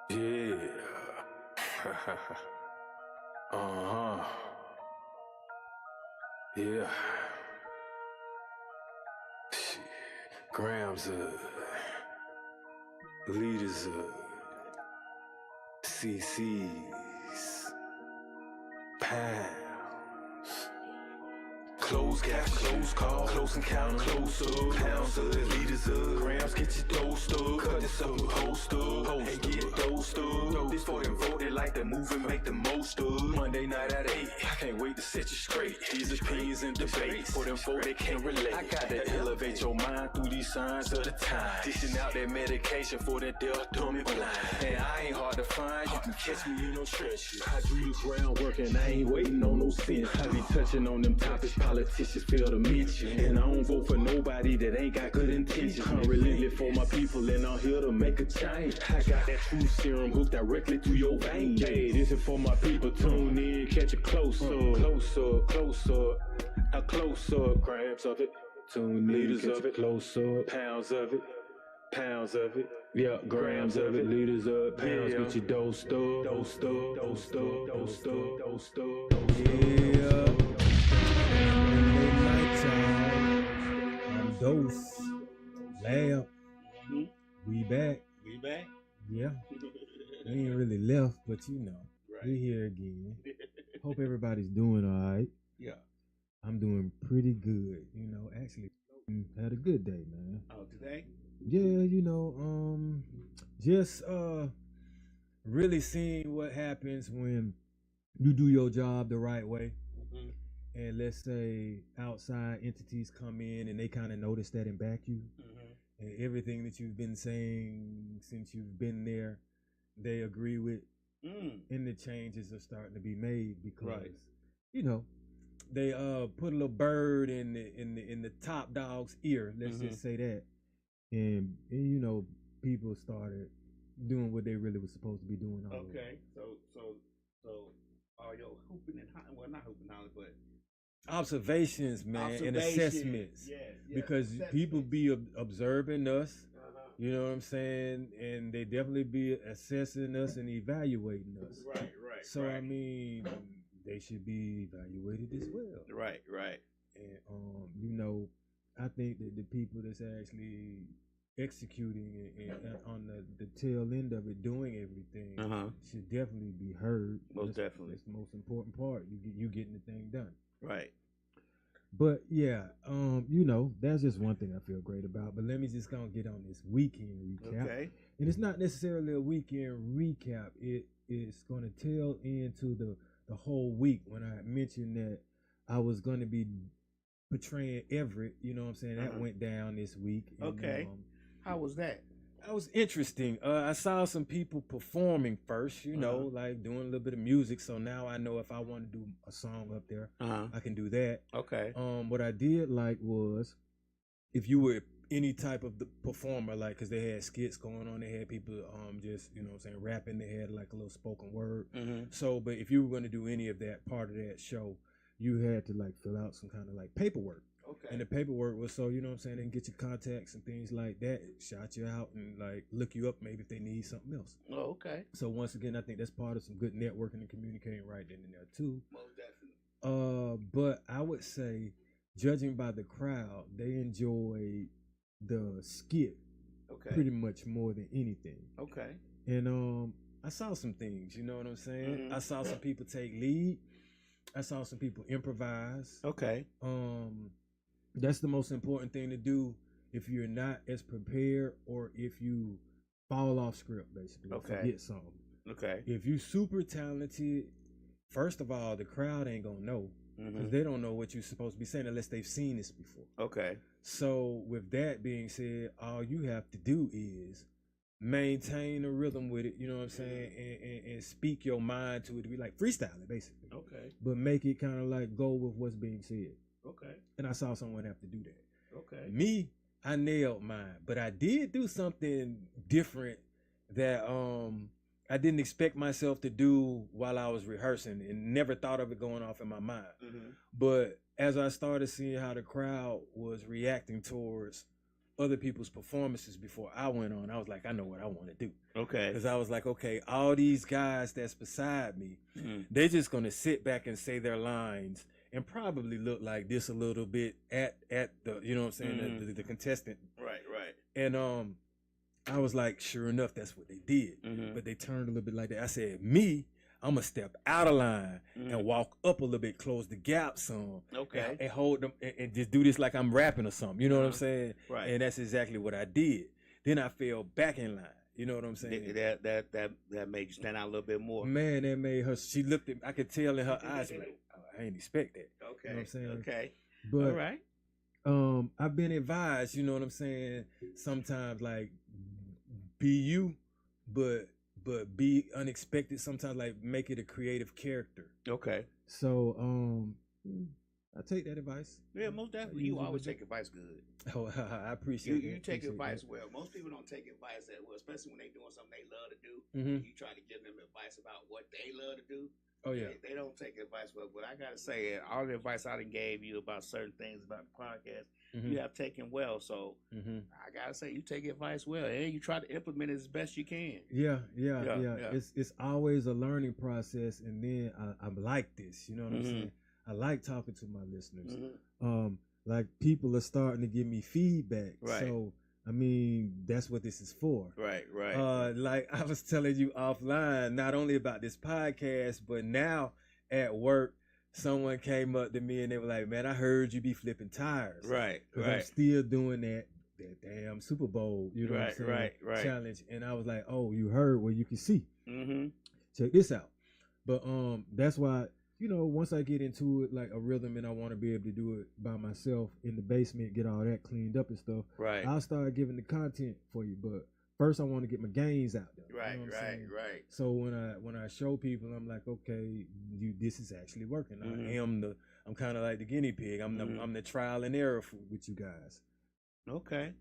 Yeah. uh-huh. Yeah. Shit. Grams leaders CC's, pounds. Close cash, close call, close encounter, close up, pounds of leaders of grams, get your dosed up, cut this up, host up, and get dosed up. This for them voted like the movement, make the most of. Monday night at 8, I can't wait to set you straight. These opinions and debates, for them folk that can't relate. I got to elevate your mind through these signs of the time. Dishing out that medication for that deaf, dumb and blind. And I ain't hard to find, you can catch me in no trenches. I do the groundwork and I ain't waiting on no sense. I be touching on them topics politicians fail to mention. And I don't vote for nobody that ain't got good intentions. I'm relentless for my people and I'm here to make a change. I got that true serum hooked directly through your veins. Hey, this is for my people, tune in, catch it closer, closer, closer, a closer, grams of it, tune in, liters of it, closer, pounds of it. Pounds of it, yeah, grams of it, liters of pounds, get your dosed up, dosed up, dosed up, dosed up, dosed up, Yeah. Nighttime. I'm Dose. Lab. We back. We back? Yeah. We ain't really left, but you know, Right. we here again. Hope everybody's doing all right. Yeah. I'm doing pretty good. You know, actually had a good day, man. Oh, today? Yeah, you know, just really seeing what happens when you do your job the right way. Mm-hmm. And let's say outside entities come in and they kind of notice that and back you. Mm-hmm. And everything that you've been saying since you've been there, they agree with, and the changes are starting to be made because, you know, they put a little bird in the top dog's ear. Let's just say that, and you know, people started doing what they really were supposed to be doing. Okay. So all your hooping and hollering, well, not hooping and hollering, but Observations, man, and assessments. Yes, Because people be observing us, you know what I'm saying, and they definitely be assessing us and evaluating us. Right. So I mean, they should be evaluated as well. Right. And you know, I think that the people that's actually executing and on the tail end of it, doing everything, should definitely be heard. Most definitely. That's the most important part. You getting the thing done. Right. But yeah, you know, that's just one thing I feel great about. But let me just gonna get on this weekend recap. Okay. And it's not necessarily a weekend recap. It is gonna tail into the whole week when I mentioned that I was gonna be portraying Everett. You know what I'm saying? That went down this week. And, Okay. How was that? that was interesting. I saw some people performing first, you know, like doing a little bit of music. So now I know if I want to do a song up there, I can do that. Okay. What I did like was if you were any type of the performer, like, because they had skits going on, they had people just, you know what I'm saying, rapping, they had like a little spoken word. So, but if you were going to do any of that part of that show, you had to like fill out some kind of like paperwork. Okay. And the paperwork was so, you know what I'm saying, they can get your contacts and things like that, shout you out and like look you up maybe if they need something else. Oh, okay. So once again, I think that's part of some good networking and communicating right then and there too. Most definitely. But I would say, judging by the crowd, they enjoyed the skit pretty much more than anything. Okay. And I saw some things, you know what I'm saying? I saw some people take lead. I saw some people improvise. Okay. That's the most important thing to do if you're not as prepared or if you fall off script, basically. Okay. Forget something. Okay. If you super talented, first of all, the crowd ain't gonna know because they don't know what you're supposed to be saying unless they've seen this before. Okay. So with that being said, all you have to do is maintain a rhythm with it, you know what I'm saying, and speak your mind to it, to be like freestyle it basically. Okay. But make it kind of like go with what's being said. Okay. And I saw someone have to do that. Okay. Me, I nailed mine, but I did do something different that I didn't expect myself to do while I was rehearsing and never thought of it going off in my mind. But as I started seeing how the crowd was reacting towards other people's performances before I went on, I was like, I know what I want to do. Okay. Because I was like, okay, all these guys that's beside me, they're just gonna sit back and say their lines and probably look like this a little bit at the, you know what I'm saying, the contestant. Right. And I was like, sure enough, that's what they did. But they turned a little bit like that. I said, me, I'm gonna step out of line and walk up a little bit, close the gap some, Okay. and hold them and just do this like I'm rapping or something. You know what I'm saying? Right. And that's exactly what I did. Then I fell back in line. You know what I'm saying? That made you stand out a little bit more. Man, that made her. She looked at. I could tell in her eyes, like, oh, I ain't expect that. Okay. You know what I'm saying? Okay. But all right. I've been advised. You know what I'm saying? Sometimes like be you, but be unexpected. Sometimes like make it a creative character. Okay. So I take that advice. Yeah, most definitely. You always take advice good. Oh, I appreciate you that. take Appreciate advice that. well. Most people don't take advice that well, especially when they doing something they love to do. You try to give them advice about what they love to do. Oh yeah. They don't take advice well. But I gotta say, all the advice I done gave you about certain things about the podcast, you have taken well. So I gotta say, you take advice well, and you try to implement it as best you can. Yeah. It's always a learning process, and then I'm like this. You know what I'm saying? I like talking to my listeners. Like people are starting to give me feedback. Right. So I mean, that's what this is for. Right. Like I was telling you offline, not only about this podcast, but now at work, someone came up to me and they were like, "Man, I heard you be flipping tires." Right. I'm still doing that damn Super Bowl, you know what I'm saying? Right. Challenge. And I was like, "Oh, you heard? Well, you can see. Check this out." But that's why, you know, once I get into it like a rhythm and I want to be able to do it by myself in the basement, get all that cleaned up and stuff, Right. I'll start giving the content for you. But first I want to get my gains out there. Right. You know what I'm saying? Right. So when I show people, I'm like, okay, this is actually working. I'm kind of like the guinea pig. I'm the trial and error with you guys. Okay.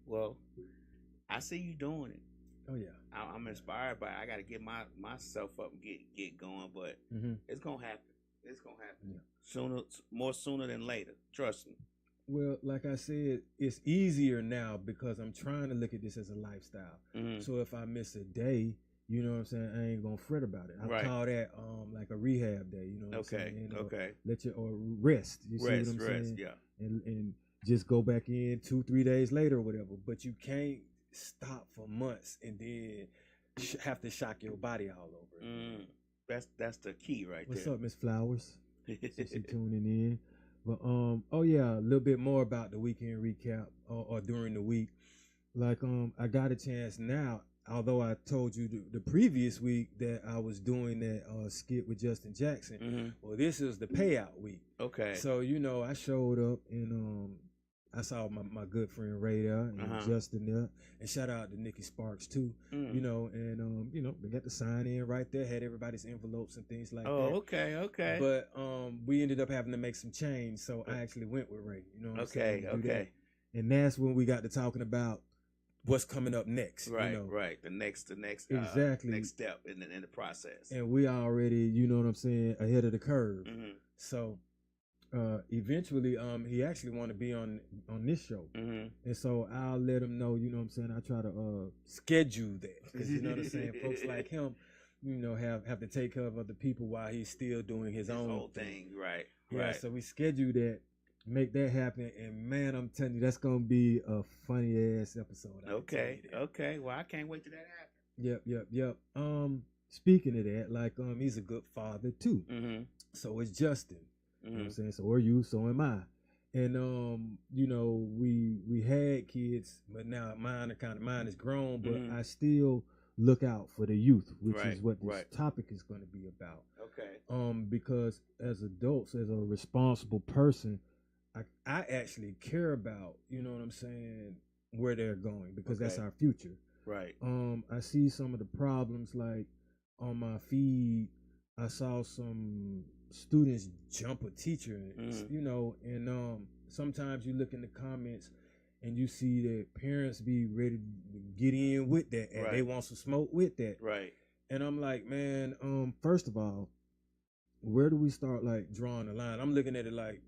Well, I see you doing it. Oh yeah. I'm inspired by it. I got to get myself up and get going, but it's gonna happen. It's gonna happen sooner than later. Trust me. Well, like I said, it's easier now because I'm trying to look at this as a lifestyle. So if I miss a day, you know what I'm saying, I ain't gonna fret about it. I call that like a rehab day. You know what I'm saying? Or rest. You see what I'm saying? Yeah. And just go back in 2-3 days later or whatever. But you can't stop for months and then have to shock your body all over. That's the key right What's there. up, Miss Flowers? Since you tuning in. But oh yeah, a little bit more about the weekend recap or during the week. Like I got a chance now, although I told you the previous week that I was doing that skit with Justin Jackson. Well, this is the payout week. Okay. So, you know, I showed up and I saw my good friend Ray there and Justin there, and shout out to Nikki Sparks too. You know, and you know, we got the sign in right there, had everybody's envelopes and things like that. Oh, okay. But we ended up having to make some change, so I actually went with Ray. You know what I'm saying? Okay. And that's when we got to talking about what's coming up next. Right, you know? right. The next exactly next step in the process. And we already, you know what I'm saying, ahead of the curve. So eventually he actually want to be on this show, and so I'll let him know, you know what I'm saying, I try to schedule that, because you know what I'm saying, folks like him, you know, have to take care of other people while he's still doing his own thing. Right. So we schedule that, make that happen, and man, I'm telling you, that's gonna be a funny ass episode. Okay. Well, I can't wait till that happens. Yep. Speaking of that, like he's a good father too. So is Justin. You know what I'm saying? So are you, so am I. And you know, we had kids, but now mine is grown, but I still look out for the youth, which is what this topic is going to be about. Okay. Because as adults, as a responsible person, I actually care about, you know what I'm saying, where they're going, because that's our future. Right. I see some of the problems, like on my feed, I saw some students jump a teacher, you know, and sometimes you look in the comments and you see that parents be ready to get in with that, and they want some smoke with that. Right. And I'm like, man, first of all, where do we start like drawing the line? I'm looking at it like,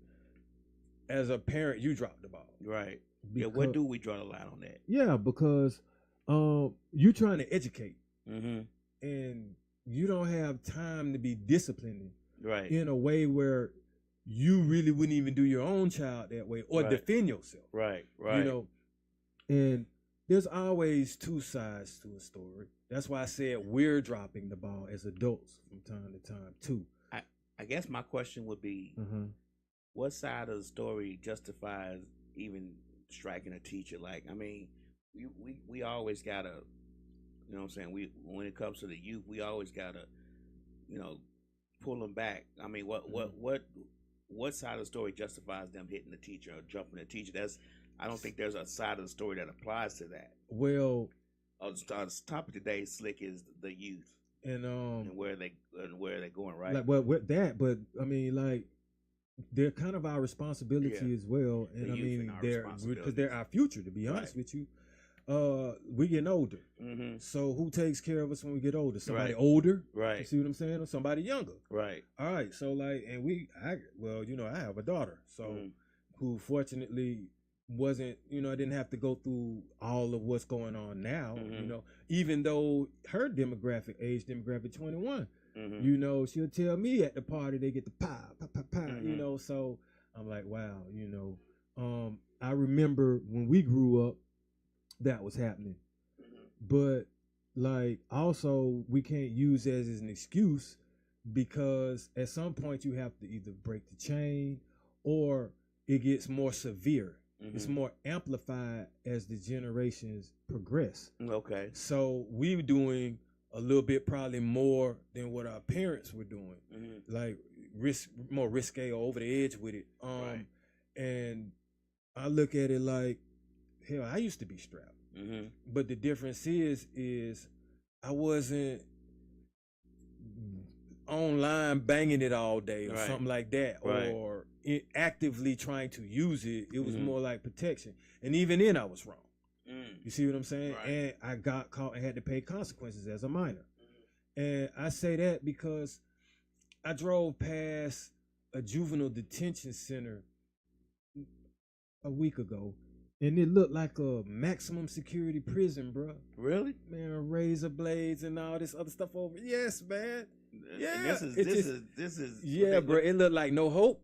as a parent, you dropped the ball. Right. Where do we draw the line on that? Yeah, because you're trying to educate, mm-hmm. and you don't have time to be disciplining, right, in a way where you really wouldn't even do your own child that way or defend yourself. Right. You know, and there's always two sides to a story. That's why I said we're dropping the ball as adults from time to time too. I guess my question would be, what side of the story justifies even striking a teacher? Like, I mean, we always gotta, you know what I'm saying? When it comes to the youth, we always gotta, you know, pull them back. I mean, what side of the story justifies them hitting the teacher or jumping the teacher? I don't think there's a side of the story that applies to that. Well, the topic today, Slick, is the youth and where they're going, right? Like, well, with that, but I mean, like, they're kind of our responsibility as well, and I mean, because they're our future. To be honest with you, we getting older. So who takes care of us when we get older? Somebody older, right? You see what I'm saying? Or somebody younger, right? All right. So like, and I have a daughter, so who fortunately wasn't, I didn't have to go through all of what's going on now, even though her age demographic 21, she'll tell me at the party they get the pie, so I'm like, wow, I remember when we grew up, that was happening, but like, also we can't use it as an excuse, because at some point you have to either break the chain or it gets more severe. It's more amplified as the generations progress. Okay. So we were doing a little bit probably more than what our parents were doing. Like more risque or over the edge with it. Right. And I look at it like, hell, I used to be strapped. But the difference is I wasn't online banging it all day or something like that, or actively trying to use it. It was more like protection, and even then I was wrong. You see what I'm saying? And I got caught and had to pay consequences as a minor. And I say that because I drove past a juvenile detention center a week ago, and it looked like a maximum security prison, bro. Really? Man, razor blades and all this other stuff over. Yes, man. Yeah, this is yeah, bro. It looked like no hope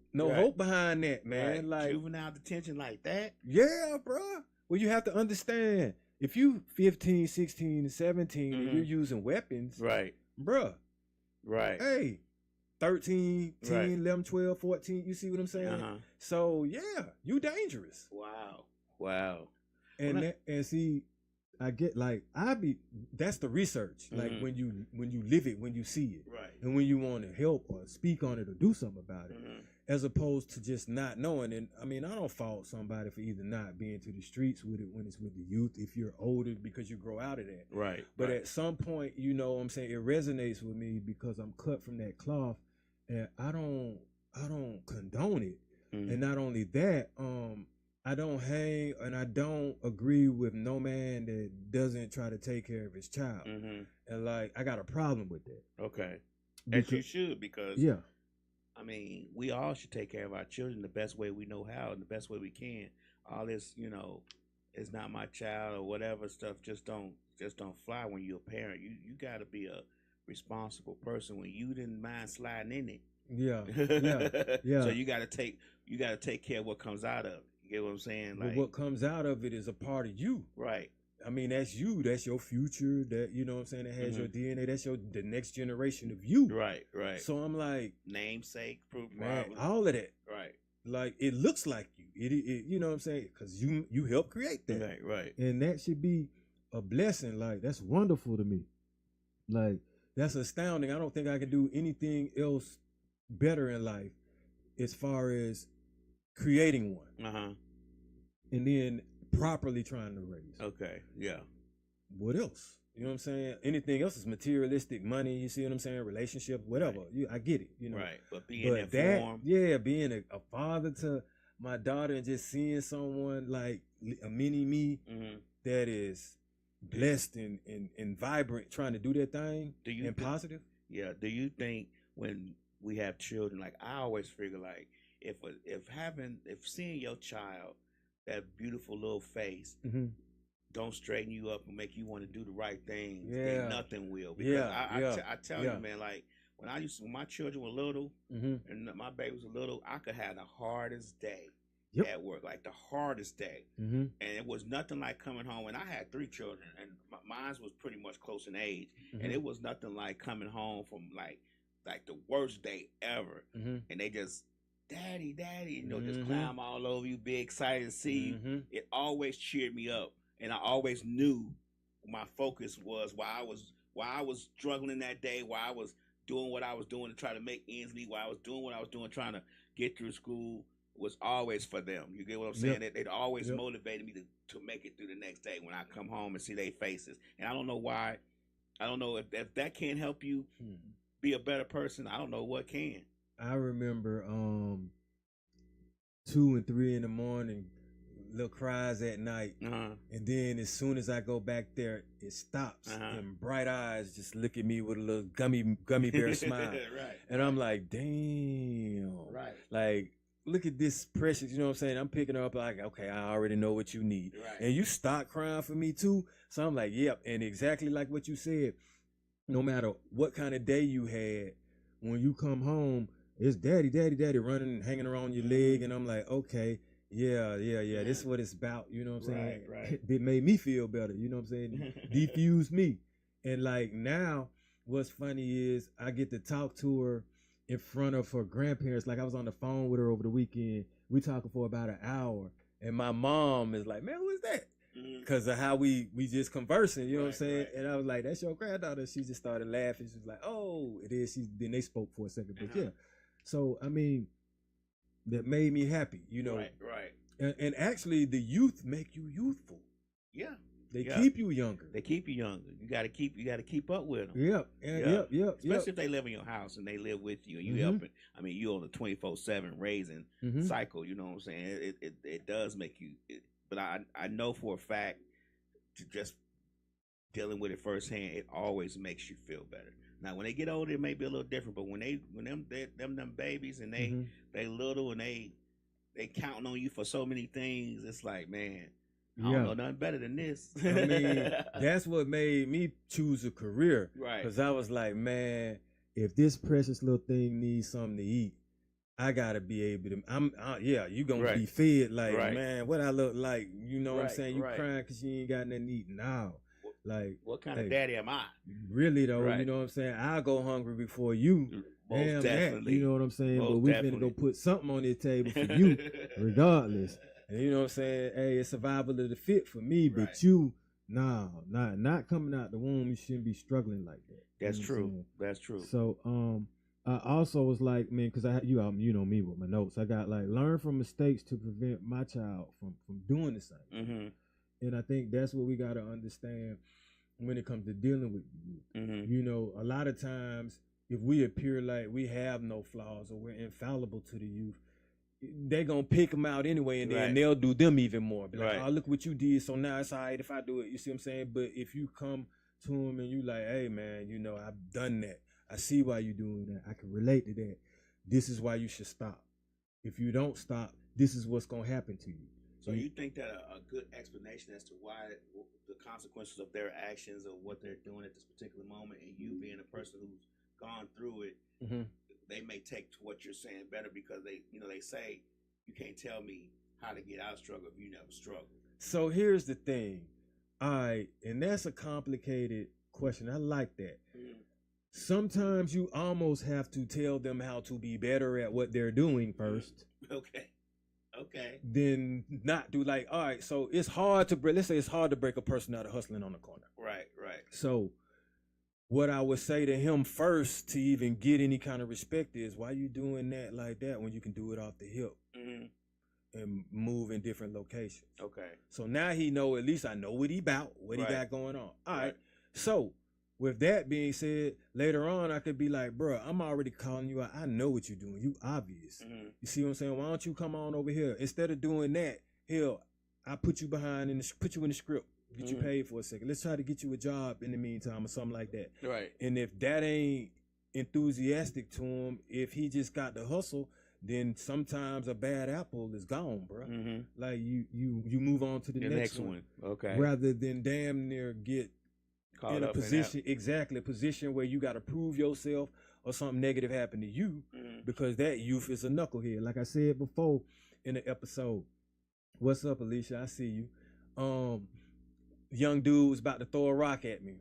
behind that, man. Like juvenile detention like that. Yeah, bro. Well, you have to understand, if you 15, 16, 17, and you're using weapons, bro. Right. Hey, 13, 10, 11, 12, 14. You see what I'm saying? So yeah, you dangerous. Wow. And see, I get that's the research. Like when you live it, when you see it, and when you want to help or speak on it or do something about it, as opposed to just not knowing. And I mean, I don't fault somebody for either not being to the streets with it when it's with the youth, if you're older, because you grow out of that. But at some point, what I'm saying, it resonates with me because I'm cut from that cloth, and I don't condone it. And not only that, I don't hang and I don't agree with no man that doesn't try to take care of his child. And like, I got a problem with that. Okay. As you should, because yeah, I mean, we all should take care of our children the best way we know how and the best way we can. All this, it's not my child or whatever stuff just don't fly when you're a parent. You got to be a responsible person when you didn't mind sliding in it. Yeah. So you got to take care of what comes out of it. You get what I'm saying? Like, what comes out of it is a part of you. Right. I mean, that's you. That's your future. That, you know what I'm saying? That has your DNA. That's the next generation of you. Right. So I'm like, namesake, proof, man, all of that. Right. Like, it looks like you. It you know what I'm saying? Because you helped create that. Right. And that should be a blessing. Like, that's wonderful to me. Like, that's astounding. I don't think I can do anything else better in life as far as creating one, and then properly trying to raise. Okay, yeah. What else? You know what I'm saying? Anything else is materialistic, money. You see what I'm saying? Relationship, whatever. I get it. Right. But being informed, being a father to my daughter and just seeing someone like a mini me that is blessed and vibrant, trying to do that thing, positive. Yeah. Do you think when we have children, like, I always figure, like, if seeing your child that beautiful little face don't straighten you up and make you want to do the right things, then nothing will. Because I tell you, man, like when my children were little and my baby was little, I could have the hardest day at work, like the hardest day. And it was nothing like coming home. And I had 3 children, and mine was pretty much close in age. And it was nothing like coming home from like the worst day ever. And they just, daddy, you know, just climb all over you, be excited to see you. It always cheered me up. And I always knew my focus was why I was struggling that day, why I was doing what I was doing to try to make ends meet, why I was doing what I was doing, trying to get through school, was always for them. You get what I'm saying? They'd always motivated me to make it through the next day when I come home and see their faces. And I don't know why. I don't know if that can't help you be a better person. I don't know what can. I remember 2 and 3 in the morning, little cries at night, and then as soon as I go back there, it stops, and bright eyes just look at me with a little gummy bear smile, Right. And I'm like, damn, Right. like, look at this precious, you know what I'm saying? I'm picking her up like, okay, I already know what you need, Right. And you start crying for me too, so I'm like, yep, and exactly like what you said, no matter what kind of day you had, when you come home, it's daddy running and hanging around your leg, and I'm like, okay. Yeah. This is what it's about. You know what I'm saying? Right. It made me feel better. You know what I'm saying? Defuse me. And like now, what's funny is I get to talk to her in front of her grandparents. Like I was on the phone with her over the weekend. We talking for about an hour. And my mom is like, man, who is that? Because of how we just conversing. You know what I'm saying? Right. And I was like, that's your granddaughter. She just started laughing. She was like, oh, it is. Then they spoke for a second. But yeah. So, I mean, that made me happy, you know. Right. And actually, the youth make you youthful. Yeah. They keep you younger. They keep you younger. You gotta keep up with them. Yep. Especially if they live in your house and they live with you and you helping. I mean, you on the 24/7 raising cycle. You know what I'm saying? It does make you. But I know for a fact, to just dealing with it firsthand, it always makes you feel better. Now, when they get older, it may be a little different. But when them babies and they little and they counting on you for so many things, it's like, man, I don't know nothing better than this. I mean, that's what made me choose a career. Right. Because I was like, man, if this precious little thing needs something to eat, I gotta be able to. You gonna be fed. Like, man, what I look like? You know what I'm saying? You crying because you ain't got nothing to eat now. Like, what kind of daddy am I? Really though, you know what I'm saying? I'll go hungry before you. Most definitely. You know what I'm saying? Most but we finna go put something on this table for you, regardless. And you know what I'm saying? Hey, it's survival of the fit for me, but you, not coming out the womb, you shouldn't be struggling like that. That's true. That's true. So, I also was like, man, because you know me with my notes. I got like, learn from mistakes to prevent my child from doing the same. And I think that's what we got to understand when it comes to dealing with youth. You know, a lot of times, if we appear like we have no flaws or we're infallible to the youth, they're going to pick them out anyway, and then they'll do them even more. Be like, oh, look what you did, so now it's all right if I do it. You see what I'm saying? But if you come to them and you like, hey, man, you know, I've done that. I see why you're doing that. I can relate to that. This is why you should stop. If you don't stop, this is what's going to happen to you. So you think that a good explanation as to why the consequences of their actions or what they're doing at this particular moment, and you being a person who's gone through it, they may take to what you're saying better, because they say you can't tell me how to get out of struggle if you never struggled. So here's the thing. All right, and that's a complicated question. I like that. Sometimes you almost have to tell them how to be better at what they're doing first. Okay. Then not do, like, all right, so it's hard to break, let's say it's hard to break a person out of hustling on the corner. Right. So what I would say to him first to even get any kind of respect is, why you doing that like that when you can do it off the hip and move in different locations? Okay. So now he know, at least I know what he about, what he got going on. All right. So with that being said, later on, I could be like, bro, I'm already calling you out. I know what you're doing. You obvious. You see what I'm saying? Why don't you come on over here? Instead of doing that, I put you put you in the script, get you paid for a second. Let's try to get you a job in the meantime or something like that. Right. And if that ain't enthusiastic to him, if he just got the hustle, then sometimes a bad apple is gone, bro. Like you move on to the next one. Okay. Rather than damn near get Caught in a up position, exactly, a position where you got to prove yourself or something negative happened to you, because that youth is a knucklehead. Like I said before in the episode, what's up, Alicia? I see you. Young dude was about to throw a rock at me.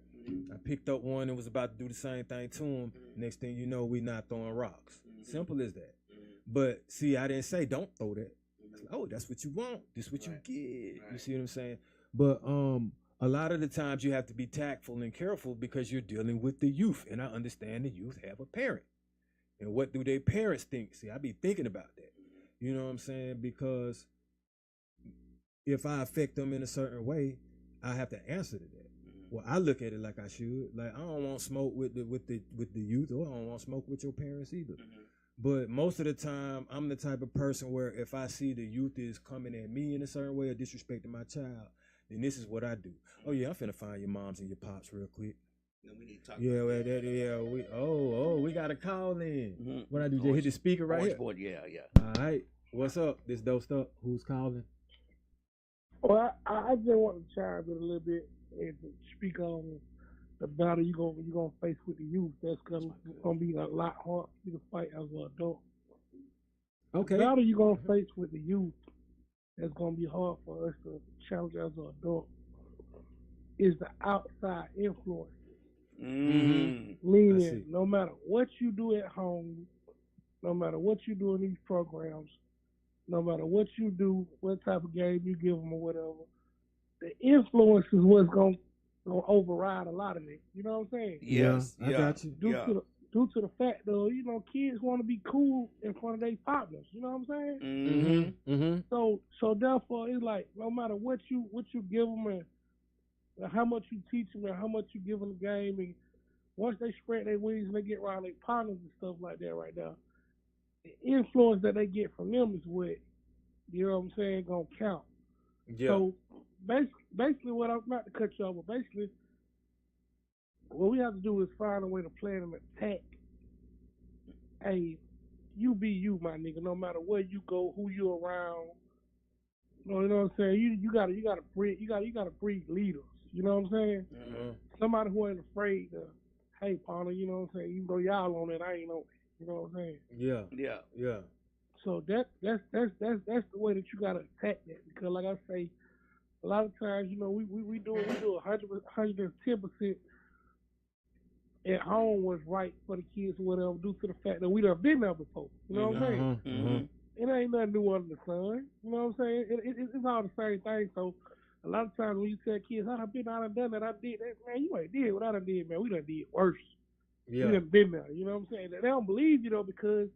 I picked up one and was about to do the same thing to him. Next thing you know, we not throwing rocks. Simple as that. But see, I didn't say don't throw that. Oh, that's what you want. This what you get. You see what I'm saying? But a lot of the times you have to be tactful and careful because you're dealing with the youth. And I understand the youth have a parent. And what do their parents think? See, I be thinking about that. You know what I'm saying? Because if I affect them in a certain way, I have to answer to that. Well, I look at it like I should. Like, I don't want smoke with the youth, or I don't want smoke with your parents either. But most of the time, I'm the type of person where if I see the youth is coming at me in a certain way or disrespecting my child, then this is what I do. Oh yeah, I'm finna find your moms and your pops real quick. No, we need to talk we got a call in. What I do? Just hit the speaker right here. Board, yeah. All right, what's up? This dosed up. Who's calling? Well, I just want to chime in a little bit and to speak on the battle you're gonna face with the youth. That's gonna be a lot hard for you to fight as an adult. Okay. The battle you're gonna face with the youth that's gonna be hard for us to challenge as an adult is the outside influence. Meaning, no matter what you do at home, no matter what you do in these programs, no matter what you do, what type of game you give them or whatever, the influence is what's gonna override a lot of it. You know what I'm saying? Yes, I got you. Due to the fact, though, you know, kids want to be cool in front of their partners. You know what I'm saying? So therefore, it's like no matter what you give them and how much you teach them and how much you give them the game, and once they spread their wings and they get around their partners and stuff like that, right now, the influence that they get from them is what, you know what I'm saying, gonna count. Yeah. So basically what I'm not to cut you off, but basically what we have to do is find a way to plan an attack. Hey, you be you, my nigga, no matter where you go, who you around. You know what I'm saying? You gotta breed leaders. You know what I'm saying? Somebody who ain't afraid to, hey, partner, you know what I'm saying? Even though y'all on it, I ain't on it. You know what I'm saying? Yeah. So that's the way that you gotta attack that, because like I say, a lot of times, you know, we do 110% at home what's right for the kids or whatever, due to the fact that we done been there before. You know what I'm saying? It ain't nothing new under the sun. You know what I'm saying? It's all the same thing. So a lot of times when you tell kids, I done done that, I did that, man, you ain't did what I done did, man. We done did worse. Yeah. We done been there. You know what I'm saying? They don't believe you, though, because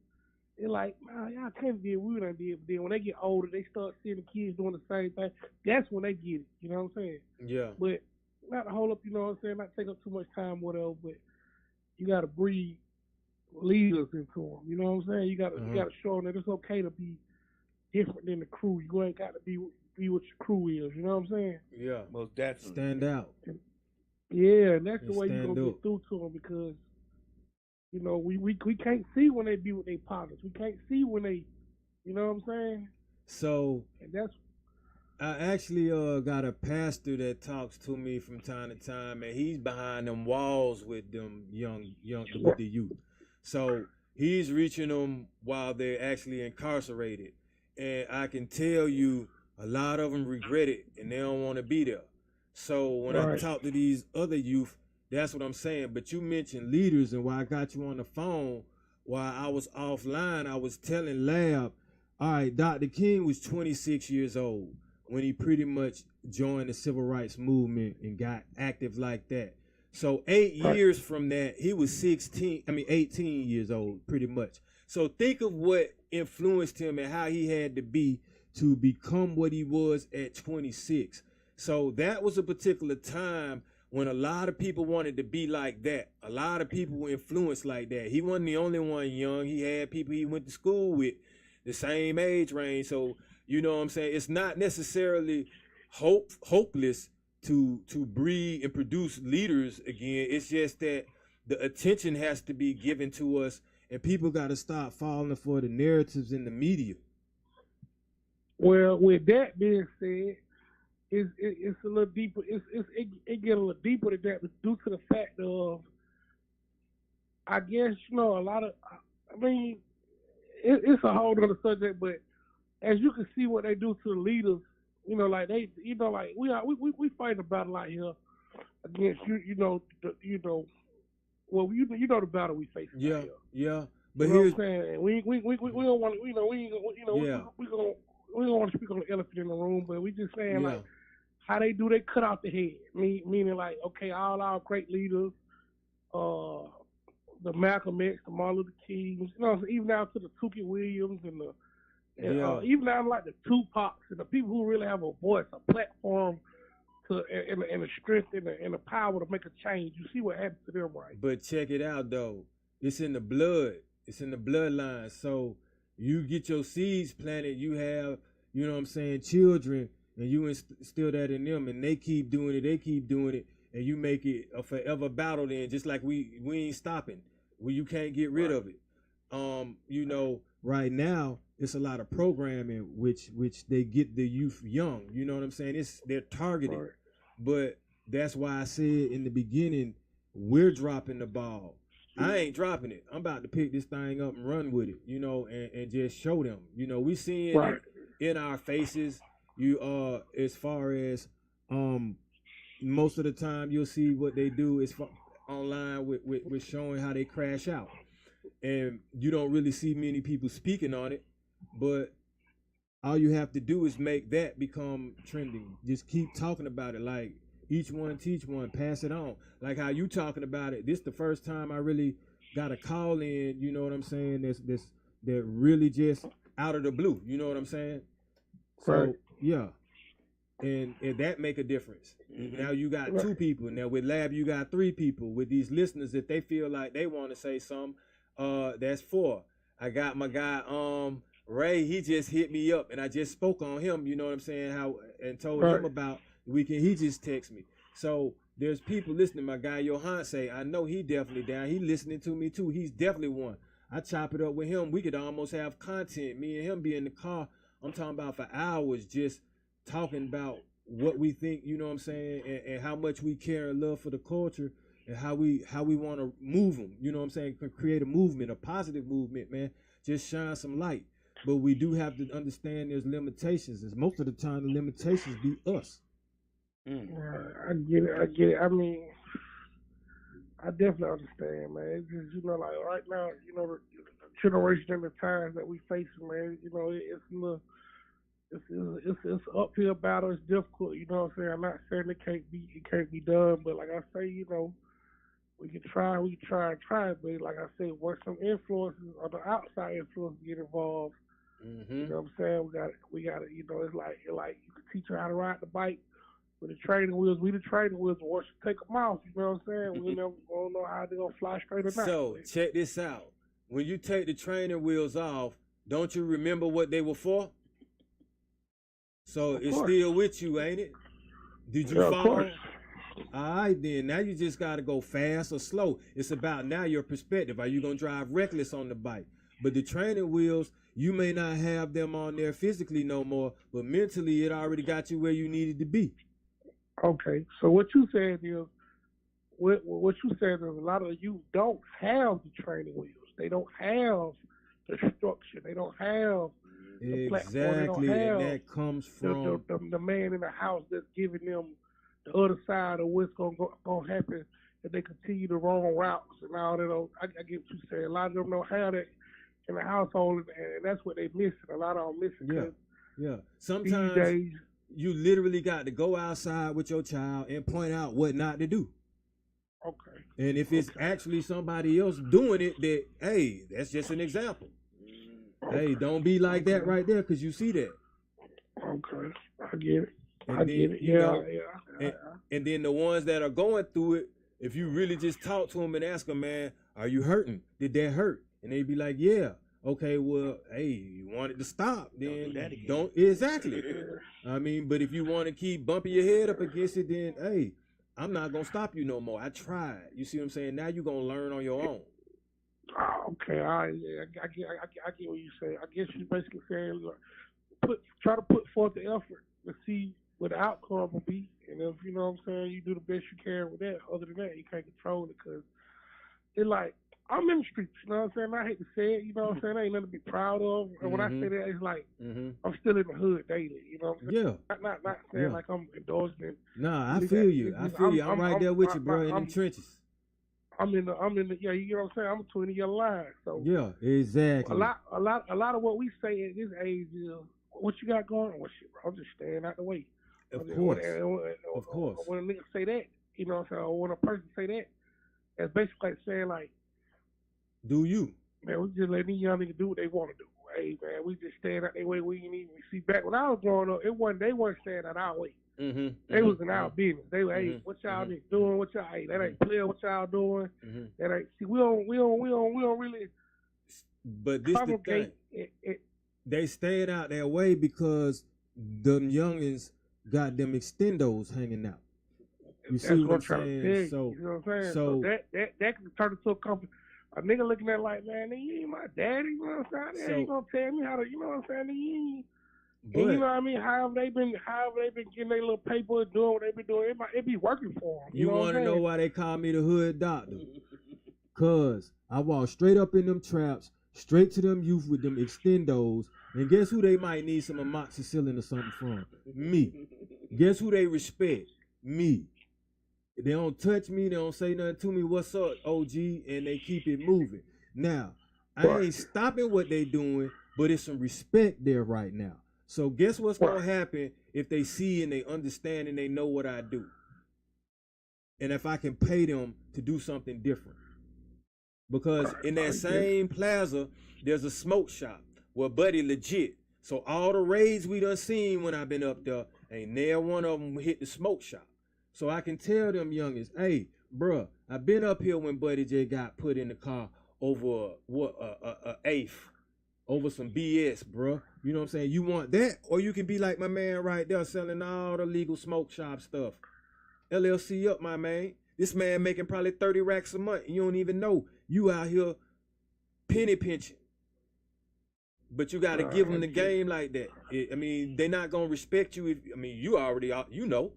they're like, man, y'all can't do what we done did. But then when they get older, they start seeing the kids doing the same thing. That's when they get it. You know what I'm saying? Yeah. But not to hold up, you know what I'm saying, not take up too much time, whatever, but you got to breed leaders into them. You know what I'm saying? You got to show them that it's okay to be different than the crew. You ain't got to be what your crew is. You know what I'm saying? Yeah. Most definitely. Stand out. Yeah, and that's the way you're going to up. get through to them, because, you know, we can't see when they be with their partners. We can't see when they, you know what I'm saying? So, and that's, I actually got a pastor that talks to me from time to time, and he's behind them walls with them young with the youth. So he's reaching them while they're actually incarcerated, and I can tell you a lot of them regret it and they don't want to be there. So when I talk to these other youth, that's what I'm saying. But you mentioned leaders, and while I got you on the phone, while I was offline, I was telling Lab, all right, Dr. King was 26 years old when he pretty much joined the civil rights movement and got active like that. So 8 years from that, he was 18 years old, pretty much. So think of what influenced him and how he had to be to become what he was at 26. So that was a particular time when a lot of people wanted to be like that. A lot of people were influenced like that. He wasn't the only one young. He had people he went to school with the same age range. So, you know what I'm saying? It's not necessarily hopeless to breed and produce leaders again. It's just that the attention has to be given to us and people got to stop falling for the narratives in the media. Well, with that being said, it's a little deeper. It get a little deeper than that due to the fact of, I guess, a lot of, I mean, it's a whole other subject, but as you can see what they do to the leaders, like we fight a battle out here against the battle we face. Yeah, yeah. But here's what I'm saying, we don't want we don't want to speak on the elephant in the room, but we just saying like how they cut out the head, meaning like, okay, all our great leaders, the Malcolm X, the Martin Luther Kings, even down to the Tookie Williams and even down like the Tupacs and the people who really have a voice, a platform, and the strength and the power to make a change. You see what happens to them, right? But check it out though, it's in the blood, it's in the bloodline. So you get your seeds planted, you have, children, and you instill that in them, and they keep doing it, and you make it a forever battle. Then just like we ain't stopping. You can't get rid of it. Right now it's a lot of programming which they get the youth young. You know what I'm saying? They're targeted. Right. But that's why I said in the beginning, we're dropping the ball. I ain't dropping it. I'm about to pick this thing up and run with it, and just show them. We seeing it in our faces. As far as most of the time you'll see what they do is online with showing how they crash out. And you don't really see many people speaking on it, but all you have to do is make that become trending. Just keep talking about it, like each one teach one, pass it on. Like how you talking about it. This the first time I really got a call in, you know what I'm saying, that really just out of the blue, you know what I'm saying? So yeah. And that make a difference. Mm-hmm. Now you got two people. Now with Lab you got three people. With these listeners, if they feel like they want to say something, that's four. I got my guy Ray, he just hit me up and I just spoke on him, you know what I'm saying, and told him about the weekend. He just texted me. So there's people listening. My guy Johan say, I know he definitely down. He listening to me too. He's definitely one. I chop it up with him. We could almost have content. Me and him be in the car. I'm talking about for hours just talking about what we think, you know what I'm saying, and how much we care and love for the culture and how we want to move them, you know what I'm saying, create a movement, a positive movement, man. Just shine some light. But we do have to understand there's limitations, and most of the time the limitations be us. I get it. I mean, I definitely understand, man. It's just, like right now, the generation and the times that we facing, man, it's a little, it's an uphill battle. It's difficult, you know what I'm saying? I'm not saying it can't be done, but like I say, we can try, but like I said, once some influences or the outside influences get involved, you know what I'm saying? We got to, it's like you can teach her how to ride the bike with the training wheels. We the training wheels, once you take them off, you know what I'm saying? We don't know how they're gonna fly straight or not. So check this out. When you take the training wheels off, don't you remember what they were for? So it's still with you, ain't it? Did you follow? All right, then. Now you just got to go fast or slow. It's about now your perspective. Are you going to drive reckless on the bike? But the training wheels, you may not have them on there physically no more, but mentally it already got you where you needed to be. Okay. So what you said is, a lot of you don't have the training wheels. They don't have the structure. They don't have the platform. They don't have and that comes from the man in the house that's giving them the other side of what's gonna happen if they continue the wrong routes and all that. I get what you saying. A lot of them don't have that in the household, and that's what they missing. A lot of them missing. Yeah. Sometimes you literally got to go outside with your child and point out what not to do. Okay. And if it's actually somebody else doing it, that hey, that's just an example. Hey, don't be like that right there, because you see that. Okay, I get it. And then the ones that are going through it, if you really just talk to them and ask them, man, are you hurting? Did that hurt? And they be like, yeah. Okay, well, hey, you want it to stop, then don't exactly. I mean, but if you want to keep bumping your head up against it, then hey, I'm not gonna stop you no more. I tried. You see what I'm saying? Now you're gonna learn on your own. Okay, all right, yeah, I get what you say. I guess you basically saying try to put forth the effort to see what the outcome will be, and if you know what I'm saying, you do the best you can with that. Other than that, you can't control it because it's like I'm in the streets. You know what I'm saying? I hate to say it. You know what I'm saying? That ain't nothing to be proud of. And when I say that, it's like I'm still in the hood daily. You know what I'm saying? Yeah. Not saying like I'm endorsing it. Nah, I feel you. I'm right there with you, bro, in the trenches. I'm in the yeah, you know what I'm saying? I'm a 20-year line. So yeah, exactly. A lot of what we say at this age is what you got going on. Well, shit, bro, I'm just staying out the way. Of course. When a nigga say that, you know what I'm saying, or when a person say that, it's basically like saying like, do you? Man, we just letting these young niggas do what they want to do. Hey man, we just staying out their way. We ain't even see back when I was growing up. They weren't staying out our way. They was in our business. They were, hey, what y'all niggas doing? What y'all? Hey, that ain't clear. What y'all doing? That ain't. See, we don't really. But this the thing. They stayed out their way because them youngins got them extendos hanging out. You see what I'm saying? So, you know what I'm saying? So that can turn into a company. A nigga looking at it like, man, you ain't my daddy. You know what I'm saying? They ain't gonna tell me how to. You know what I'm saying? And you know what I mean? How have they been getting their little paper, doing what they been doing? It be working for them. You want to know why they call me the hood doctor? Cause I walk straight up in them traps, straight to them youth with them extendos, and guess who they might need some amoxicillin or something from? Me. Guess who they respect? Me. They don't touch me, they don't say nothing to me. What's up, OG? And they keep it moving. Now, I ain't stopping what they doing, but it's some respect there right now. So guess what's gonna happen if they see and they understand and they know what I do? And if I can pay them to do something different. Because in that same plaza, there's a smoke shop where Buddy legit. So all the raids we done seen when I've been up there, ain't never one of them hit the smoke shop. So I can tell them youngins, hey, bruh, I've been up here when Buddy J got put in the car over eighth, over some BS, bruh. You know what I'm saying? You want that? Or you can be like my man right there selling all the legal smoke shop stuff. LLC up, my man. This man making probably 30 racks a month. And you don't even know. You out here penny pinching. But you got to give them the game like that. I mean, they're not going to respect you. You already, you know.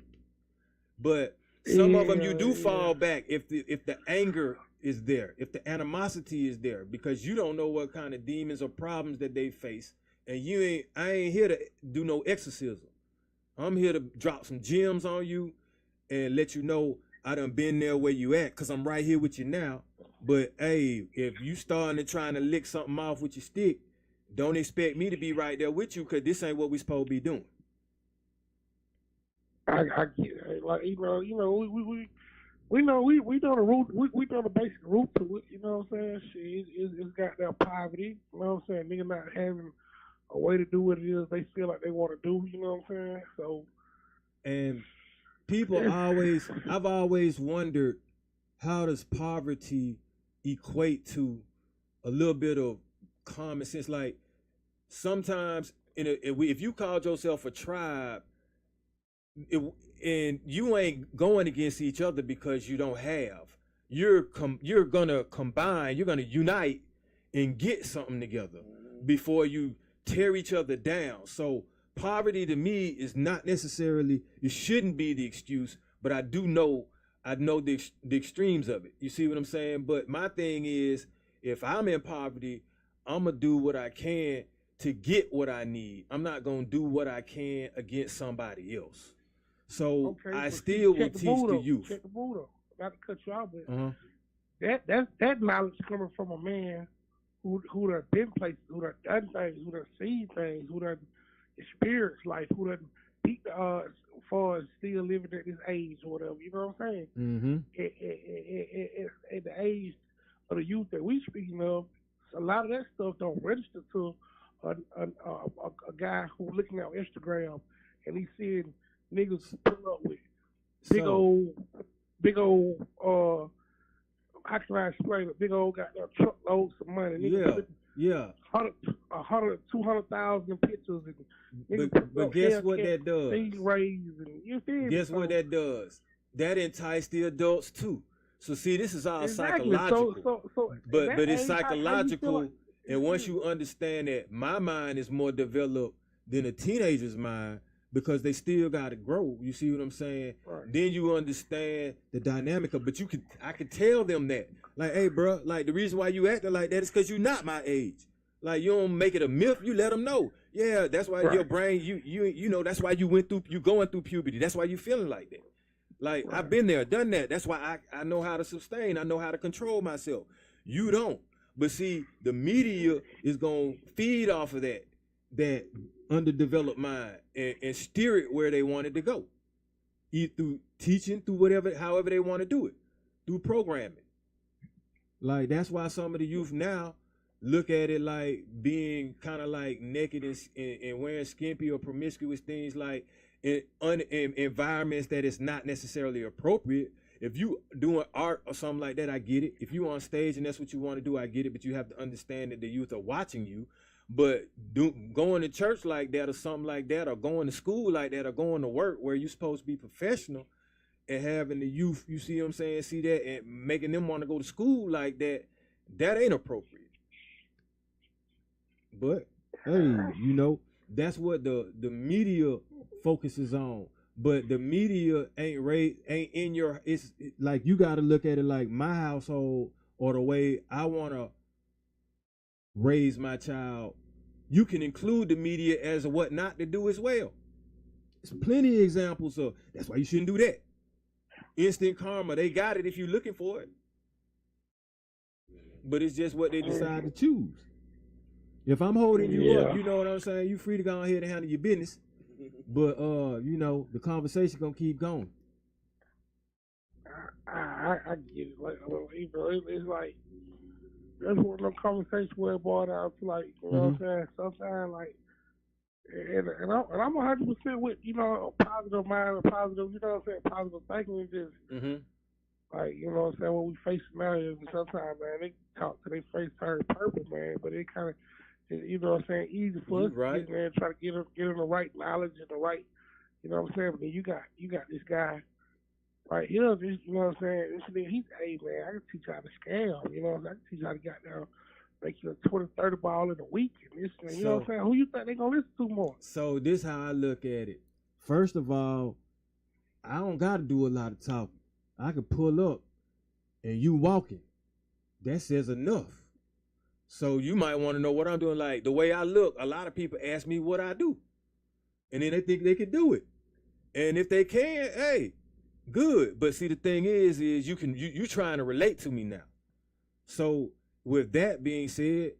But some of them you do fall back if the anger is there, if the animosity is there, because you don't know what kind of demons or problems that they face. And I ain't here to do no exorcism. I'm here to drop some gems on you and let you know I done been there where you at, because I'm right here with you now. But, hey, if you starting to trying to lick something off with your stick, don't expect me to be right there with you, because this ain't what we supposed to be doing. I get it. Like, we know we know the root, we know the basic root to it, you know what I'm saying? Shit, it's got that poverty, you know what I'm saying? Nigga not having a way to do what it is they feel like they want to do, you know what I'm saying? So, and I've always wondered, how does poverty equate to a little bit of common sense? Like, sometimes if you called yourself a tribe, and you ain't going against each other because you don't have, you're gonna combine, you're gonna unite and get something together before you tear each other down. So poverty to me is not necessarily, it shouldn't be the excuse, but I know the extremes of it. You see what I'm saying? But my thing is, if I'm in poverty, I'm gonna do what I can to get what I need. I'm not gonna do what I can against somebody else. So I still will teach the youth. Check the mood up. Not to cut you out, but that knowledge coming from a man who done been places, who done done things, who done seen things, who done experienced life, who done beat the odds as far as still living at this age or whatever. You know what I'm saying? Mm-hmm. At the age of the youth that we speaking of, a lot of that stuff don't register to a guy who looking at Instagram and he's seeing niggas pull up with big old how can I explain it? Big old goddamn truckloads of money. Niggas $100,000, 200,000 pictures, and but guess what that does? And, you feel guess what that does? That entices the adults too. So see, this is all exactly. psychological. So but it's age, psychological. like, and once you understand that my mind is more developed than a teenager's mind because they still got to grow. You see what I'm saying? Right. Then you understand the dynamic of, but I could tell them that. Like, hey, bro, like the reason why you acting like that is because you're not my age. Like, you don't make it a myth. You let them know. Yeah, that's why your brain, you know, that's why you going through puberty. That's why you feeling like that. Like, I've been there, done that. That's why I know how to sustain. I know how to control myself. You don't. But see, the media is going to feed off of that underdeveloped mind and steer it where they want it to go. Either through teaching, through whatever, however they want to do it, through programming. Like, that's why some of the youth now look at it like being kind of like naked and wearing skimpy or promiscuous things, like in environments that is not necessarily appropriate. If you doing art or something like that, I get it. If you on stage and that's what you want to do, I get it. But you have to understand that the youth are watching you. But going to church like that or something like that, or going to school like that, or going to work where you're supposed to be professional, and having the youth, you see what I'm saying, see that, and making them want to go to school like that, that ain't appropriate. But hey, you know, that's what the media focuses on. But the media ain't in your, it's like, you got to look at it like my household or the way I want to raise my child. You can include the media as what not to do as well. There's plenty of examples of, that's why you shouldn't do that. Instant karma, they got it if you're looking for it. But it's just what they decide to choose. If I'm holding you up, you know what I'm saying, you free to go ahead and handle your business. But you know, the conversation gonna keep going. I get it. Like, you know, it's like, that's one of those conversations where it boiled down to, like, you know what I'm saying, sometimes, like, and I'm 100% with, you know, a positive mind, a positive, you know what I'm saying, positive thinking. It's just like, you know what I'm saying, when we face scenarios, and sometimes, man, they talk to their face turn purple, man, but it kind of, you know what I'm saying, easy for us to get in there and try to get them the right knowledge and the right, you know what I'm saying, but then you got this guy right here, this, you know what I'm saying, he's, hey, man, I can teach you how to scam, you know what I'm saying, I can teach you how to get down, make you a 20-30 ball in a week, and this, and, you know what I'm saying, who you think they gonna listen to more? So this how I look at it. First of all, I don't got to do a lot of talking. I can pull up and you walking. That says enough. So you might want to know what I'm doing. Like, the way I look, a lot of people ask me what I do. And then they think they can do it. And if they can, hey, good. But see, the thing is you trying to relate to me now. So with that being said,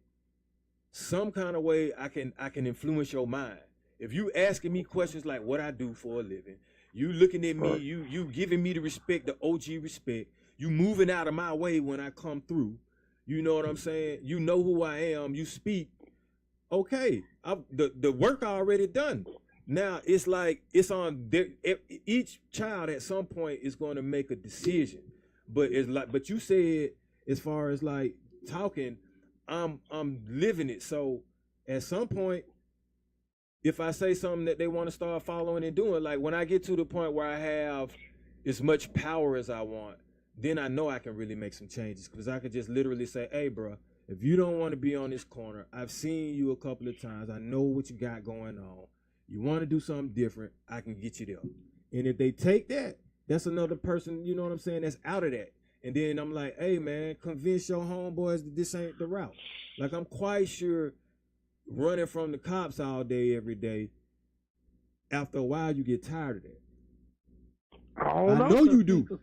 some kind of way I can influence your mind. If you asking me questions like what I do for a living, you looking at me, you giving me the respect, the OG respect, you moving out of my way when I come through. You know what I'm saying? You know who I am. You speak. Okay, the work already done. Now it's like it's on each child at some point is going to make a decision. But it's like, but you said as far as like talking, I'm living it. So at some point, if I say something that they want to start following and doing, like when I get to the point where I have as much power as I want, then I know I can really make some changes, because I could just literally say, hey, bro, if you don't want to be on this corner, I've seen you a couple of times. I know what you got going on. You want to do something different, I can get you there. And if they take that, that's another person, you know what I'm saying, that's out of that. And then I'm like, hey, man, convince your homeboys that this ain't the route. Like, I'm quite sure running from the cops all day, every day, after a while, you get tired of that. I know you do.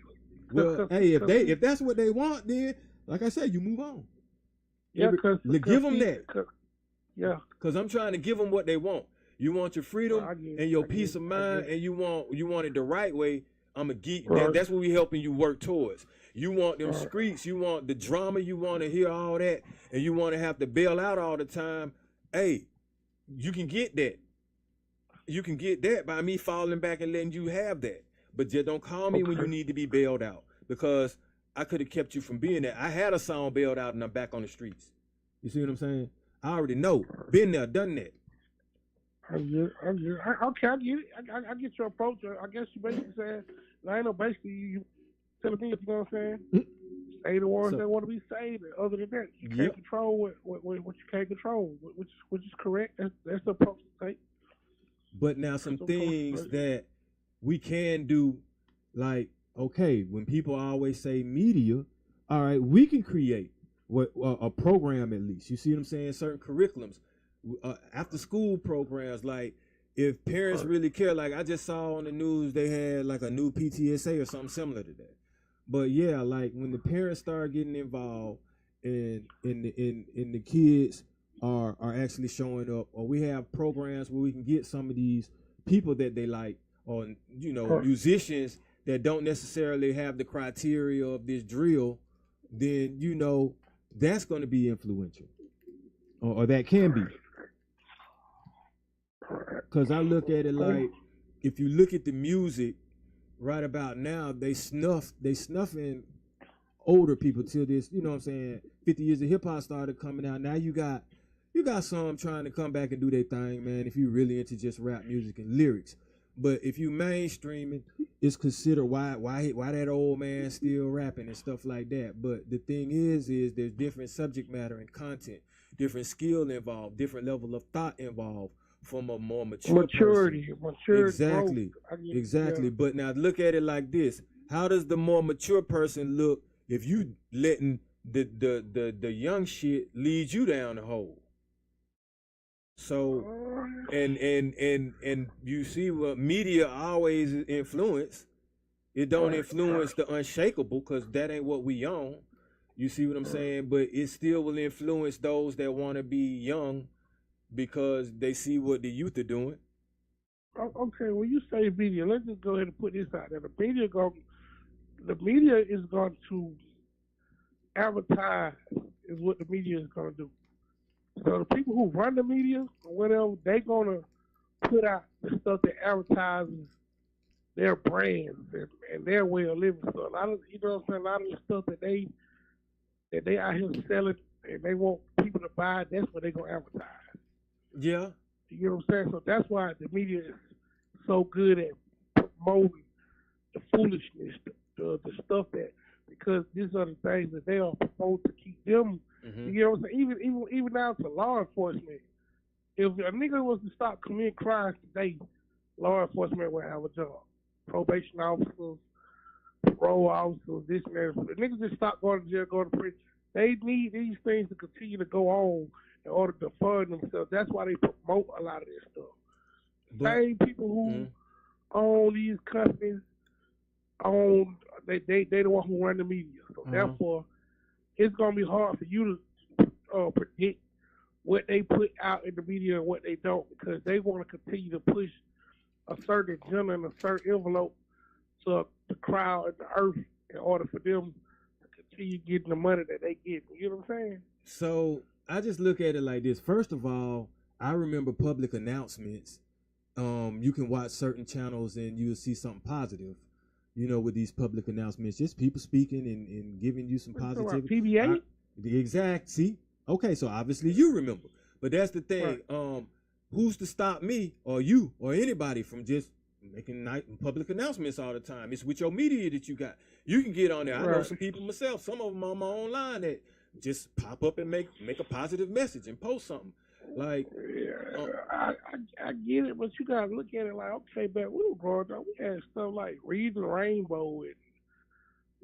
Well, hey, if that's what they want, then, like I said, you move on. Yeah, give them that. Yeah. Because I'm trying to give them what they want. You want your freedom and your peace of mind, and you want it the right way. I'm a geek. Right. That's what we helping you work towards. You want them streets, you want the drama, you want to hear all that, and you want to have to bail out all the time. Hey, you can get that. You can get that by me falling back and letting you have that. But just don't call me when you need to be bailed out, because I could have kept you from being there. I had a song bailed out and I'm back on the streets. You see what I'm saying? I already know. Been there, done that. I get it. I get it. I get your approach. I guess you basically said, I know basically telling me, you know what I'm saying? Say the ones that want to be saved. And other than that, you can't control what you can't control, which is correct. That's the approach to take. But now some things that we can do, like, okay, when people always say media, all right, we can create a program at least. You see what I'm saying? Certain curriculums, after school programs, like if parents really care, like I just saw on the news they had like a new PTSA or something similar to that. But yeah, like when the parents start getting involved and the kids are actually showing up, or we have programs where we can get some of these people that they like, or musicians that don't necessarily have the criteria of this drill, then that's going to be influential, or that can be. Because I look at it like, if you look at the music right about now, they snuffing older people till this, 50 years of hip hop started coming out. Now you got some trying to come back and do their thing, man, if you really into just rap music and lyrics. But if you mainstreaming, it's considered why that old man still rapping and stuff like that. But the thing is there's different subject matter and content, different skill involved, different level of thought involved from a more maturity. Exactly. Yeah. But now look at it like this. How does the more mature person look if you letting the young shit lead you down the hole? So, and you see what media always influence. It don't influence the unshakable, because that ain't what we own. You see what I'm saying? But it still will influence those that want to be young because they see what the youth are doing. Okay, when you say media, let's just go ahead and put this out there. The media is going to advertise is what the media is going to do. So the people who run the media or whatever, they're gonna put out the stuff that advertises their brands and their way of living. So a lot of a lot of the stuff that they out here selling and they want people to buy, that's what they're gonna advertise. Yeah. You know what I'm saying? So that's why the media is so good at promoting the foolishness, the stuff that, because these are the things that they are supposed to keep them. Mm-hmm. You know what I'm saying? Even down to law enforcement. If a nigga was to stop committing crimes today, law enforcement would have a job. Probation officers, parole officers, this and that. If niggas just stop going to jail, going to prison, they need these things to continue to go on in order to fund themselves. That's why they promote a lot of this stuff. Same people who own these companies they the one who run the media. So therefore, it's gonna be hard for you to predict what they put out in the media and what they don't, because they want to continue to push a certain agenda and a certain envelope to the crowd and the earth in order for them to continue getting the money that they get. You know what I'm saying? So I just look at it like this. First of all, I remember public announcements. You can watch certain channels and you'll see something positive, with these public announcements, just people speaking and giving you some positivity. PBA? Exact. See? Okay, so obviously you remember. But that's the thing. Right. Who's to stop me or you or anybody from just making public announcements all the time? It's with your media that you got. You can get on there. Right. I know some people myself, some of them on my own line, that just pop up and make a positive message and post something. Like, I get it, but you gotta look at it like, okay, but we were growing up, we had stuff like Reading the Rainbow and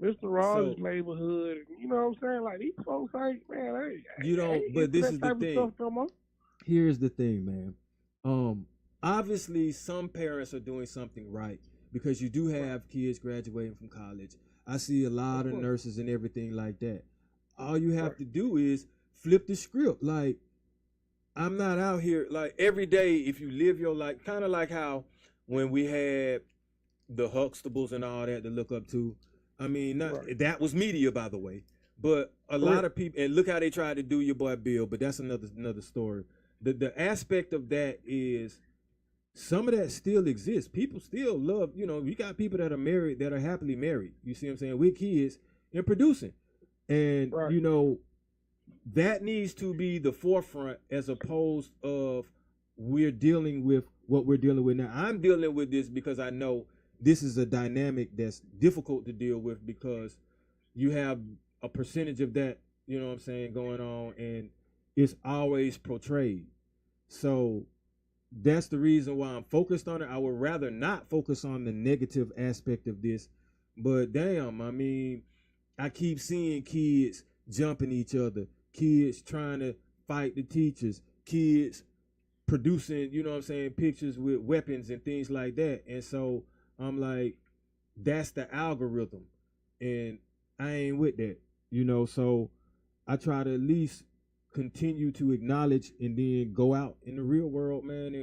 Mr. Rogers' Neighborhood, and you know what I'm saying? Like, these folks ain't, man, but this is the thing. Here's the thing, man. Obviously, some parents are doing something right, because you do have kids graduating from college. I see a lot of nurses and everything like that. All you have to do is flip the script. Like, I'm not out here, like, every day, if you live your life, kind of like how when we had the Huxtables and all that to look up to. I mean, that was media, by the way. But a lot of people, and look how they tried to do your boy Bill, but that's another story. The aspect of that is some of that still exists. People still love, you got people that are married, that are happily married. You see what I'm saying? With kids and producing. And, that needs to be the forefront, as opposed of we're dealing with what we're dealing with now. I'm dealing with this because I know this is a dynamic that's difficult to deal with because you have a percentage of that, you know what I'm saying, going on, and it's always portrayed. So that's the reason why I'm focused on it. I would rather not focus on the negative aspect of this, but damn, I mean, I keep seeing kids jumping each other, kids trying to fight the teachers, kids producing, you know what I'm saying, pictures with weapons and things like that. And so I'm like, that's the algorithm, and I ain't with that, you know. So I try to at least continue to acknowledge and then go out in the real world, man,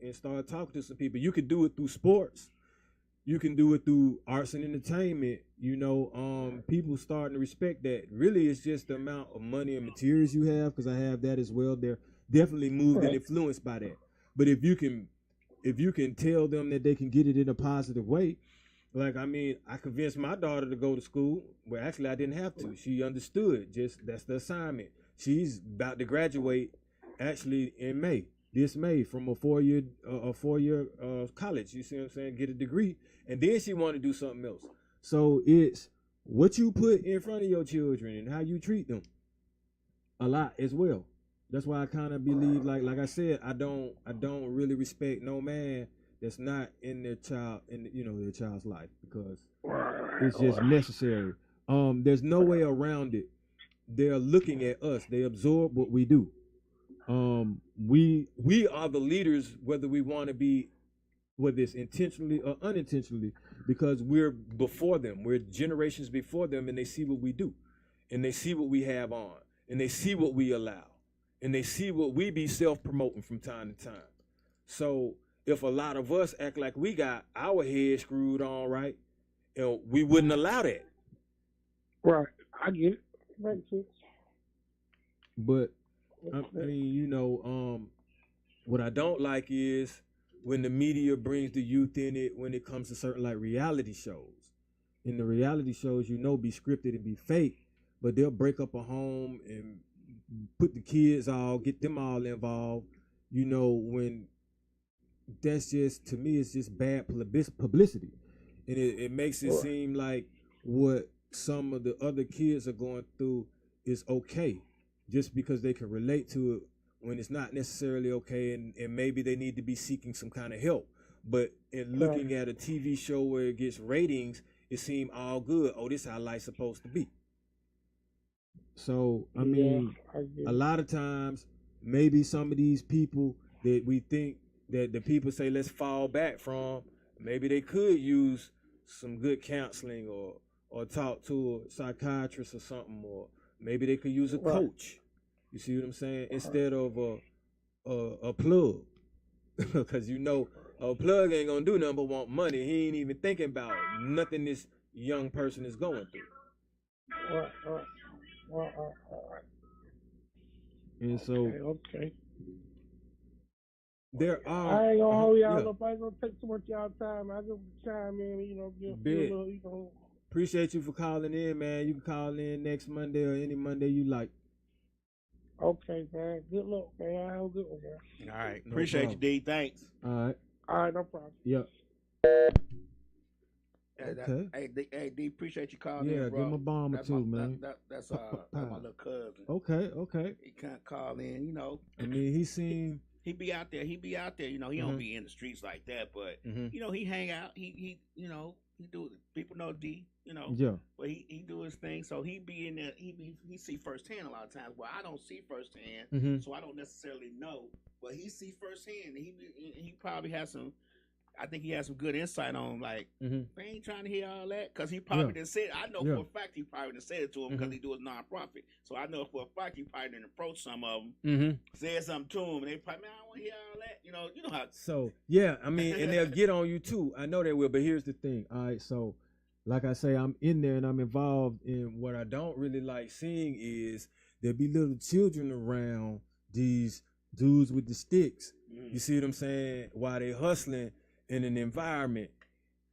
and start talking to some people. You can do it through sports. You can do it through arts and entertainment, you know. People starting to respect that. Really, it's just the amount of money and materials you have, because I have that as well. They're definitely moved and influenced by that. But if you can tell them that they can get it in a positive way, like, I mean, I convinced my daughter to go to school. Well, actually, I didn't have to. She understood. Just that's the assignment. She's about to graduate, actually, in May. This May, from a four-year college. You see what I'm saying? Get a degree, and then she want to do something else. So it's what you put in front of your children and how you treat them a lot as well. That's why I kind of believe, like I said, I don't really respect no man that's not in their child's life, because it's just necessary. There's no way around it. They're looking at us. They absorb what we do. We are the leaders, whether we want to be, whether it's intentionally or unintentionally, because we're before them. We're generations before them, and they see what we do, and they see what we have on, and they see what we allow, and they see what we be self-promoting from time to time. So if a lot of us act like we got our head screwed on right, we wouldn't allow that. Right, I get it. Makes sense. But I mean, you know, what I don't like is when the media brings the youth in it when it comes to certain like reality shows. In the reality shows, you know, be scripted and be fake, but they'll break up a home and put the kids get them all involved. You know, when that's just, to me, it's just bad publicity. And it makes it seem like what some of the other kids are going through is okay, just because they can relate to it, when it's not necessarily okay, and maybe they need to be seeking some kind of help. But in looking at a TV show where it gets ratings, it seems all good. Oh, this is how life's supposed to be. So, I mean, a lot of times, maybe some of these people that we think that the people say let's fall back from, maybe they could use some good counseling or talk to a psychiatrist or something, or maybe they could use a coach. You see what I'm saying? Instead of a plug. Because you know, a plug ain't gonna do nothing but want money. He ain't even thinking about nothing this young person is going through. Right. And so, okay. There are. I ain't gonna hold y'all up. I ain't gonna take too much of y'all time. I just chime in, you know, Appreciate you for calling in, man. You can call in next Monday or any Monday you like. Okay, man. Good luck, man. I have a good one, man. All right. Appreciate you, D. Thanks. All right, no problem. Yep. Okay. Hey, D, appreciate you calling in, bro. Yeah, give him a bomb or two, man. That's my little cousin. Okay. He can't call in, you know. I mean, he be out there, you know, he don't be in the streets like that, but you know, he hang out, he you know, he do, people know D, you know. Yeah. But he do his thing, so he be in there, he see firsthand a lot of times. Well, I don't see firsthand, so I don't necessarily know. But he see firsthand, and he probably has some, I think he has some good insight on, like, they ain't trying to hear all that, because he probably didn't say it. I know for a fact he probably didn't say it to him because he do his nonprofit. So I know for a fact he probably didn't approach some of them, said something to him, and they probably, man, I don't want to hear all that. You know how. So, yeah, I mean, and they'll get on you too. I know they will, but here's the thing. All right, so, like I say, I'm in there and I'm involved in what I don't really like seeing is there'll be little children around these dudes with the sticks. You see what I'm saying? While they hustling in an environment,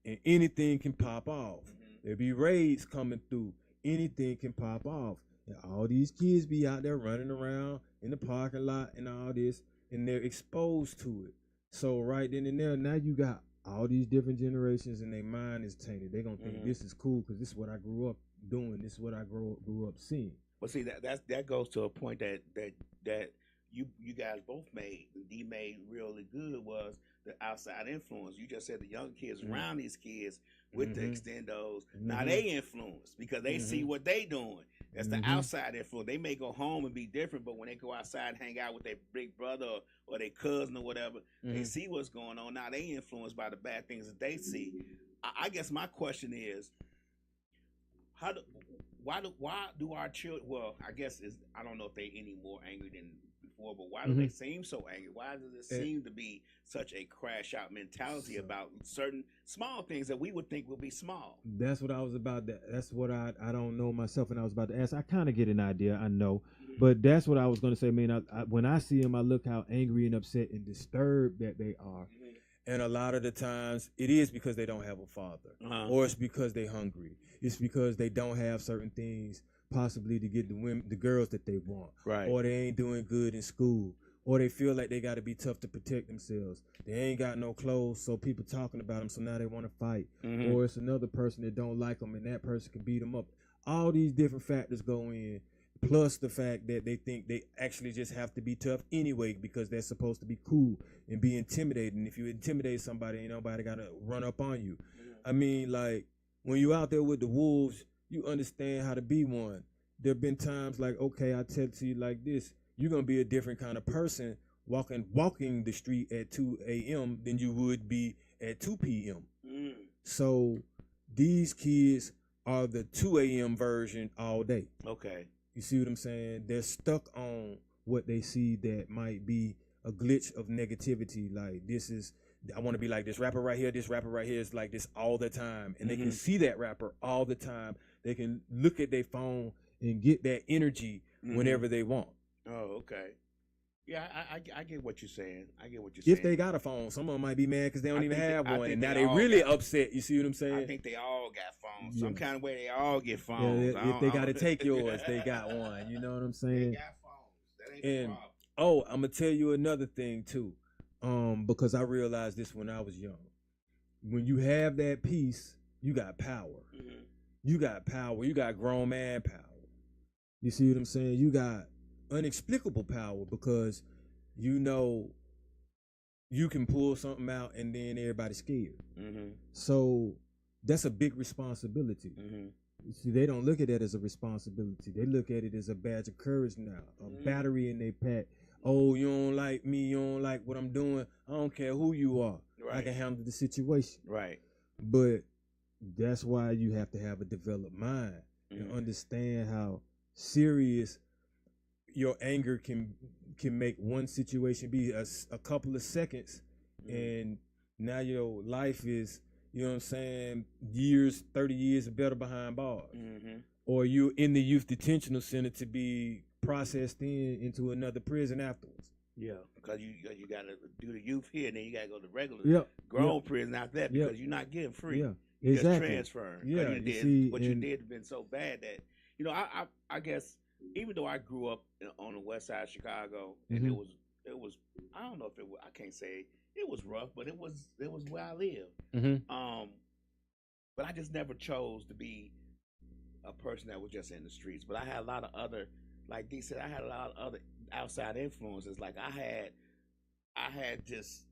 and anything can pop off. There'll be raids coming through. Anything can pop off. And all these kids be out there running around in the parking lot and all this, and they're exposed to it. So right then and there, now you got all these different generations and their mind is tainted. They're gonna think this is cool because this is what I grew up doing. This is what I grew up seeing. Well, see that goes to a point that you guys both made. D made really good was the outside influence. You just said the young kids around these kids with the extendos. Now they influence because they see what they doing. That's the outside influence. They may go home and be different, but when they go outside and hang out with their big brother or their cousin or whatever, they see what's going on. Now they influenced by the bad things that they see. I guess my question is, why do our children? Well, I guess I don't know if they any more angry than before, but why do they seem so angry? Why does it seem to be such a crash out mentality about certain small things that we would think would be small? That's what I was about. That's what I don't know myself, and I was about to ask. I kind of get an idea, I know, but that's what I was going to say. Man, when I see them, I look how angry and upset and disturbed that they are. And a lot of the times it is because they don't have a father, or it's because they're hungry. It's because they don't have certain things possibly to get the girls that they want, right? Or they ain't doing good in school, or they feel like they got to be tough to protect themselves. They ain't got no clothes, so people talking about them, so now they want to fight. Or it's another person that don't like them, and that person can beat them up. All these different factors go in, plus the fact that they think they actually just have to be tough anyway because they're supposed to be cool and be intimidating. If you intimidate somebody, ain't nobody got to run up on you. I mean, like, when you out there with the wolves, you understand how to be one. There have been times like, okay, I tell to you like this, you're going to be a different kind of person walking the street at 2 a.m. than you would be at 2 p.m. So these kids are the 2 a.m. version all day. Okay. You see what I'm saying? They're stuck on what they see that might be a glitch of negativity. Like, I want to be like this rapper right here. This rapper right here is like this all the time. And they can see that rapper all the time. They can look at their phone and get that energy whenever they want. Oh, okay. Yeah, I get what you're saying. If they got a phone, some of them might be mad because they don't even have one. And now they really upset. You see what I'm saying? I think they all got phones. Some kind of way they all get phones. Yeah, if they got to take yours, they got one. You know what I'm saying? They got phones. That ain't the problem. Oh, I'm going to tell you another thing, too. Because I realized this when I was young. When you have that peace, you got power. You got power. You got grown man power. You see what I'm saying? You got unexplicable power because you know you can pull something out and then everybody's scared. So that's a big responsibility. You see, they don't look at that as a responsibility. They look at it as a badge of courage now, a battery in their pack. Oh, you don't like me, you don't like what I'm doing. I don't care who you are. Right. I can handle the situation. Right. But that's why you have to have a developed mind and understand how serious your anger can make one situation be a couple of seconds, and now your life is, you know what I'm saying, 30 years better behind bars. Or you're in the youth detention center to be processed into another prison afterwards. Yeah, because you got to do the youth here, and then you got to go to regular grown prison after that because you're not getting free. Yeah, you're exactly. just transferring. Yeah, you did has been so bad that, you know, I guess even though I grew up on the west side of Chicago, and it was I don't know if it was, I can't say it was rough, but it was where I lived. But I just never chose to be a person that was just in the streets. But I had a lot of other, like Dee said, I had a lot of other outside influences. Like I had just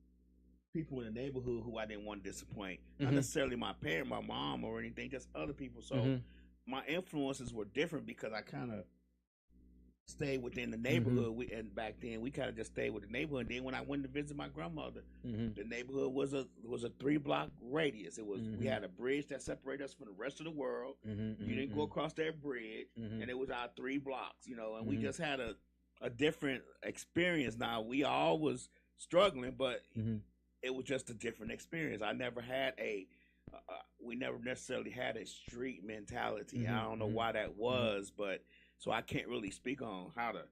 people in the neighborhood who I didn't want to disappoint. Not necessarily my parent, my mom, or anything, just other people. So my influences were different because I kind of stayed within the neighborhood. And back then we kind of just stayed with the neighborhood. And then when I went to visit my grandmother, the neighborhood was a 3-block radius. It was we had a bridge that separated us from the rest of the world. You didn't go across that bridge, and it was our 3 blocks, you know. And we just had a different experience. Now we all was struggling, but it was just a different experience. I never had we never necessarily had a street mentality. I don't know why that was, but so I can't really speak on how to,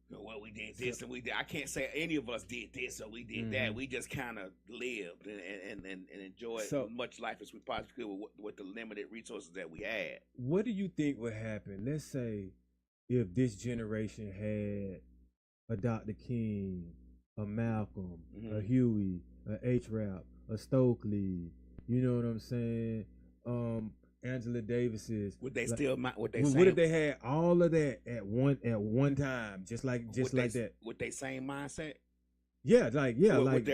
you know, well, we did this and we did. I can't say any of us did this or we did that. We just kind of lived and enjoyed as much life as we possibly could with the limited resources that we had. What do you think would happen? Let's say if this generation had a Dr. King, a Malcolm, a Huey, a H-Rap, a Stokely. You know what I'm saying? Angela Davis's. Would they like, still? Would they? What if they had all of that at one time, just like that? With their same mindset. Yeah, like if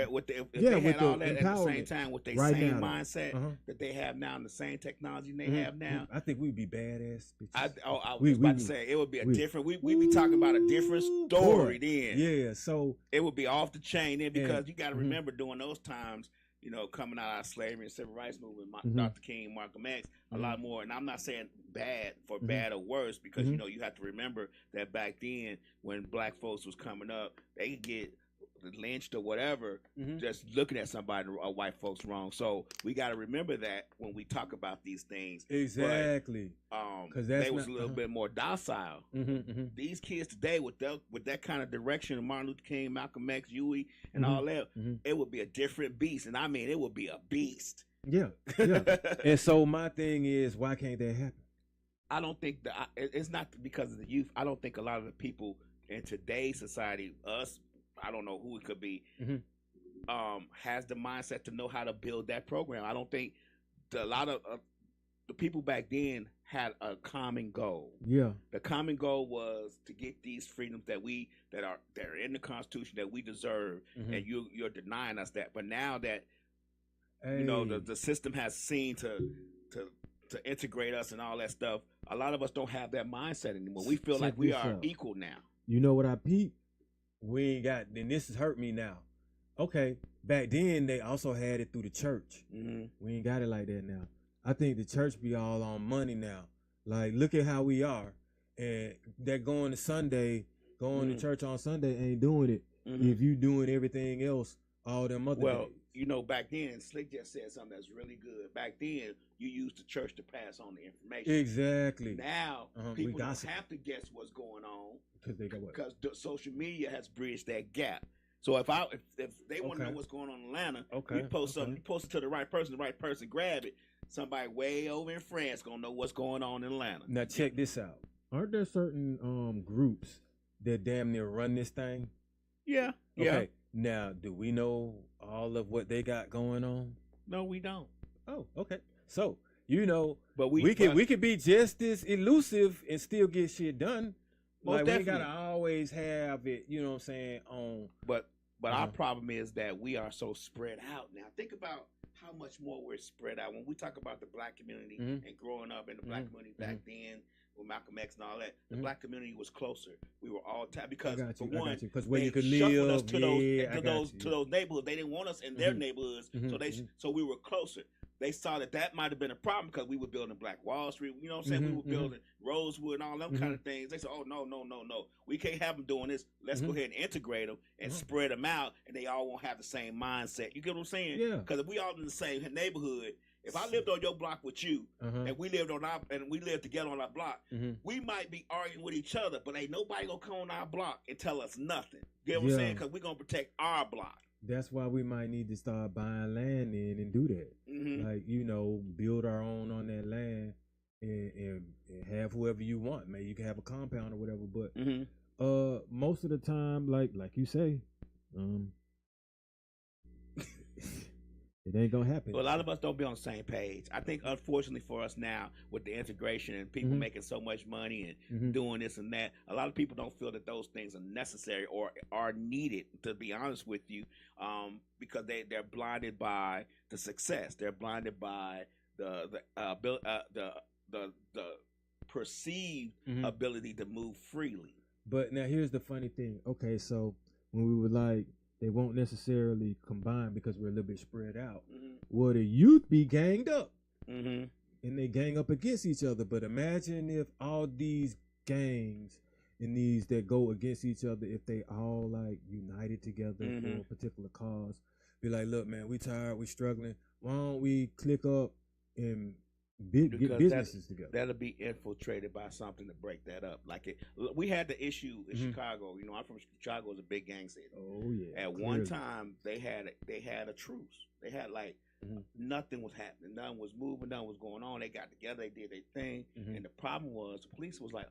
they had all that at the same time with their right same now, mindset that they have now and the same technology they have now, I think we'd be badass. I was about to say it would be a different. We'd be talking about a different story then. Yeah, so it would be off the chain then because you got to remember during those times, you know, coming out of slavery and civil rights movement, Dr. King, Malcolm X, a lot more. And I'm not saying bad for bad or worse because you know you have to remember that back then when black folks was coming up, they could get lynched or whatever just looking at somebody or white folks wrong. So we got to remember that when we talk about these things. Exactly. Because they was a little bit more docile. These kids today with that kind of direction of Martin Luther King, Malcolm X, Huey, and all that, it would be a different beast. And I mean, it would be a beast. Yeah. And so my thing is, why can't that happen? I don't think that it's not because of the youth. I don't think a lot of the people in today's society, us, I don't know who it could be, has the mindset to know how to build that program. I don't think a lot of the people back then had a common goal. Yeah, the common goal was to get these freedoms that are in the Constitution that we deserve, and you're denying us that. But now that you know the system has seen to integrate us and all that stuff, a lot of us don't have that mindset anymore. We feel like we are equal now. You know what I peep? We ain't got, then this has hurt me now. Okay, back then they also had it through the church. We ain't got it like that now. I think the church be all on money now. Like, look at how we are. And that going to church on Sunday ain't doing it. If you doing everything else all them other days. You know, back then, Slick just said something that's really good. Back then, you used the church to pass on the information. Exactly. Now, people don't have to guess what's going on because social media has bridged that gap. So if they want to know what's going on in Atlanta, you post something, you post it to the right person grab it. Somebody way over in France gonna know what's going on in Atlanta. Now check this out. Aren't there certain groups that damn near run this thing? Yeah. Okay. Now, do we know all of what they got going on? No, we don't. Oh, okay. So, you know, but we could be just as elusive and still get shit done. Like, we gotta always have it, you know what I'm saying, on. But our problem is that we are so spread out now. Think about how much more we're spread out. When we talk about the black community and growing up in the black community back then, with Malcolm X and all that, the black community was closer. We were all tight because for one, because where you could live, us to those neighborhoods. They didn't want us in their neighborhoods, so we were closer. They saw that might have been a problem because we were building Black Wall Street. You know what I'm saying? We were building Rosewood and all them kind of things. They said, "Oh no, we can't have them doing this. Let's go ahead and integrate them and spread them out, and they all won't have the same mindset." You get what I'm saying? Yeah. Because if we all in the same neighborhood. If I lived on your block with you, and we lived together on our block, we might be arguing with each other, but ain't nobody gonna come on our block and tell us nothing. You get what I'm saying? Because we're gonna protect our block. That's why we might need to start buying land in and do that. Like, you know, build our own on that land and have whoever you want. Maybe you can have a compound or whatever, but most of the time, like you say, it ain't gonna happen. Well, a lot of us don't be on the same page. I think, unfortunately for us now, with the integration and people making so much money and doing this and that, a lot of people don't feel that those things are necessary or are needed, to be honest with you, because they're blinded by the success. They're blinded by the perceived ability to move freely. But now here's the funny thing. Okay, so when we were like, they won't necessarily combine because we're a little bit spread out. Well, the youth be ganged up, and they gang up against each other. But imagine if all these gangs and these that go against each other, if they all like united together for a particular cause, be like, look, man, we tired, we struggling. Why don't we click up and get businesses together? That'll be infiltrated by something to break that up. We had the issue in Chicago. You know, I'm from Chicago. It's a big gang city. Oh yeah. At one time, they had a truce. They had nothing was happening. Nothing was moving. Nothing was going on. They got together. They did their thing. And the problem was the police was like,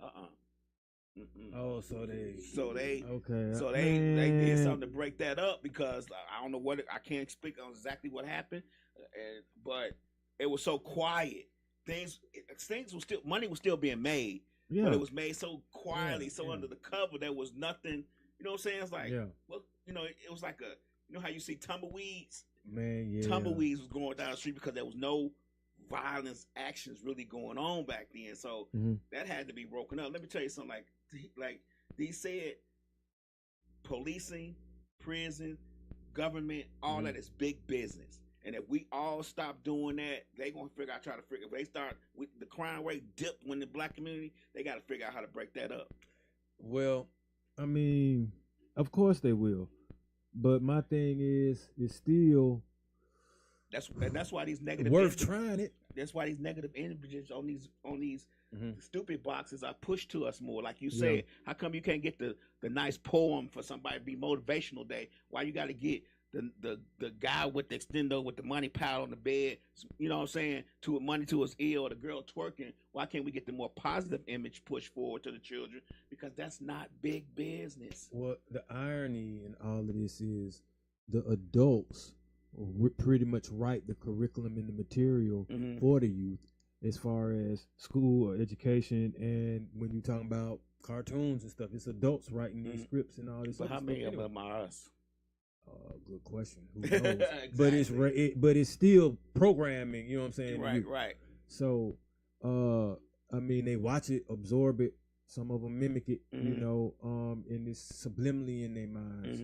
Oh, so they they did something to break that up because I don't know what I can't speak on exactly what happened, but it was so quiet. Things was still money was still being made, but it was made so quietly, under the cover. There was nothing. You know what I'm saying? It's like, well, you know, it was like how you see tumbleweeds. Man, yeah. Tumbleweeds was going down the street because there was no violence actions really going on back then. So that had to be broken up. Let me tell you something. Like they said, policing, prison, government, all that is big business. And if we all stop doing that, they gonna try to figure. If they start with the crime rate dipped when the black community, they got to figure out how to break that up. Well, I mean, of course they will. But my thing is still that's why these negative worth trying it. That's why these negative images on these stupid boxes are pushed to us more. Like you said, how come you can't get the nice poem for somebody to be motivational day? Why you got to get the guy with the extendo with the money pile on the bed? You know what I'm saying? To money to his ear, or the girl twerking. Why can't we get the more positive image pushed forward to the children? Because that's not big business. Well, the irony in all of this is the adults pretty much write the curriculum and the material for the youth as far as school or education. And when you're talking about cartoons and stuff, it's adults writing these scripts and all this. But how many of them are us? Good question. Who knows? Exactly. But it's still programming. You know what I'm saying? Right. So, I mean, they watch it, absorb it. Some of them mimic it. You know, and it's subliminally in their minds.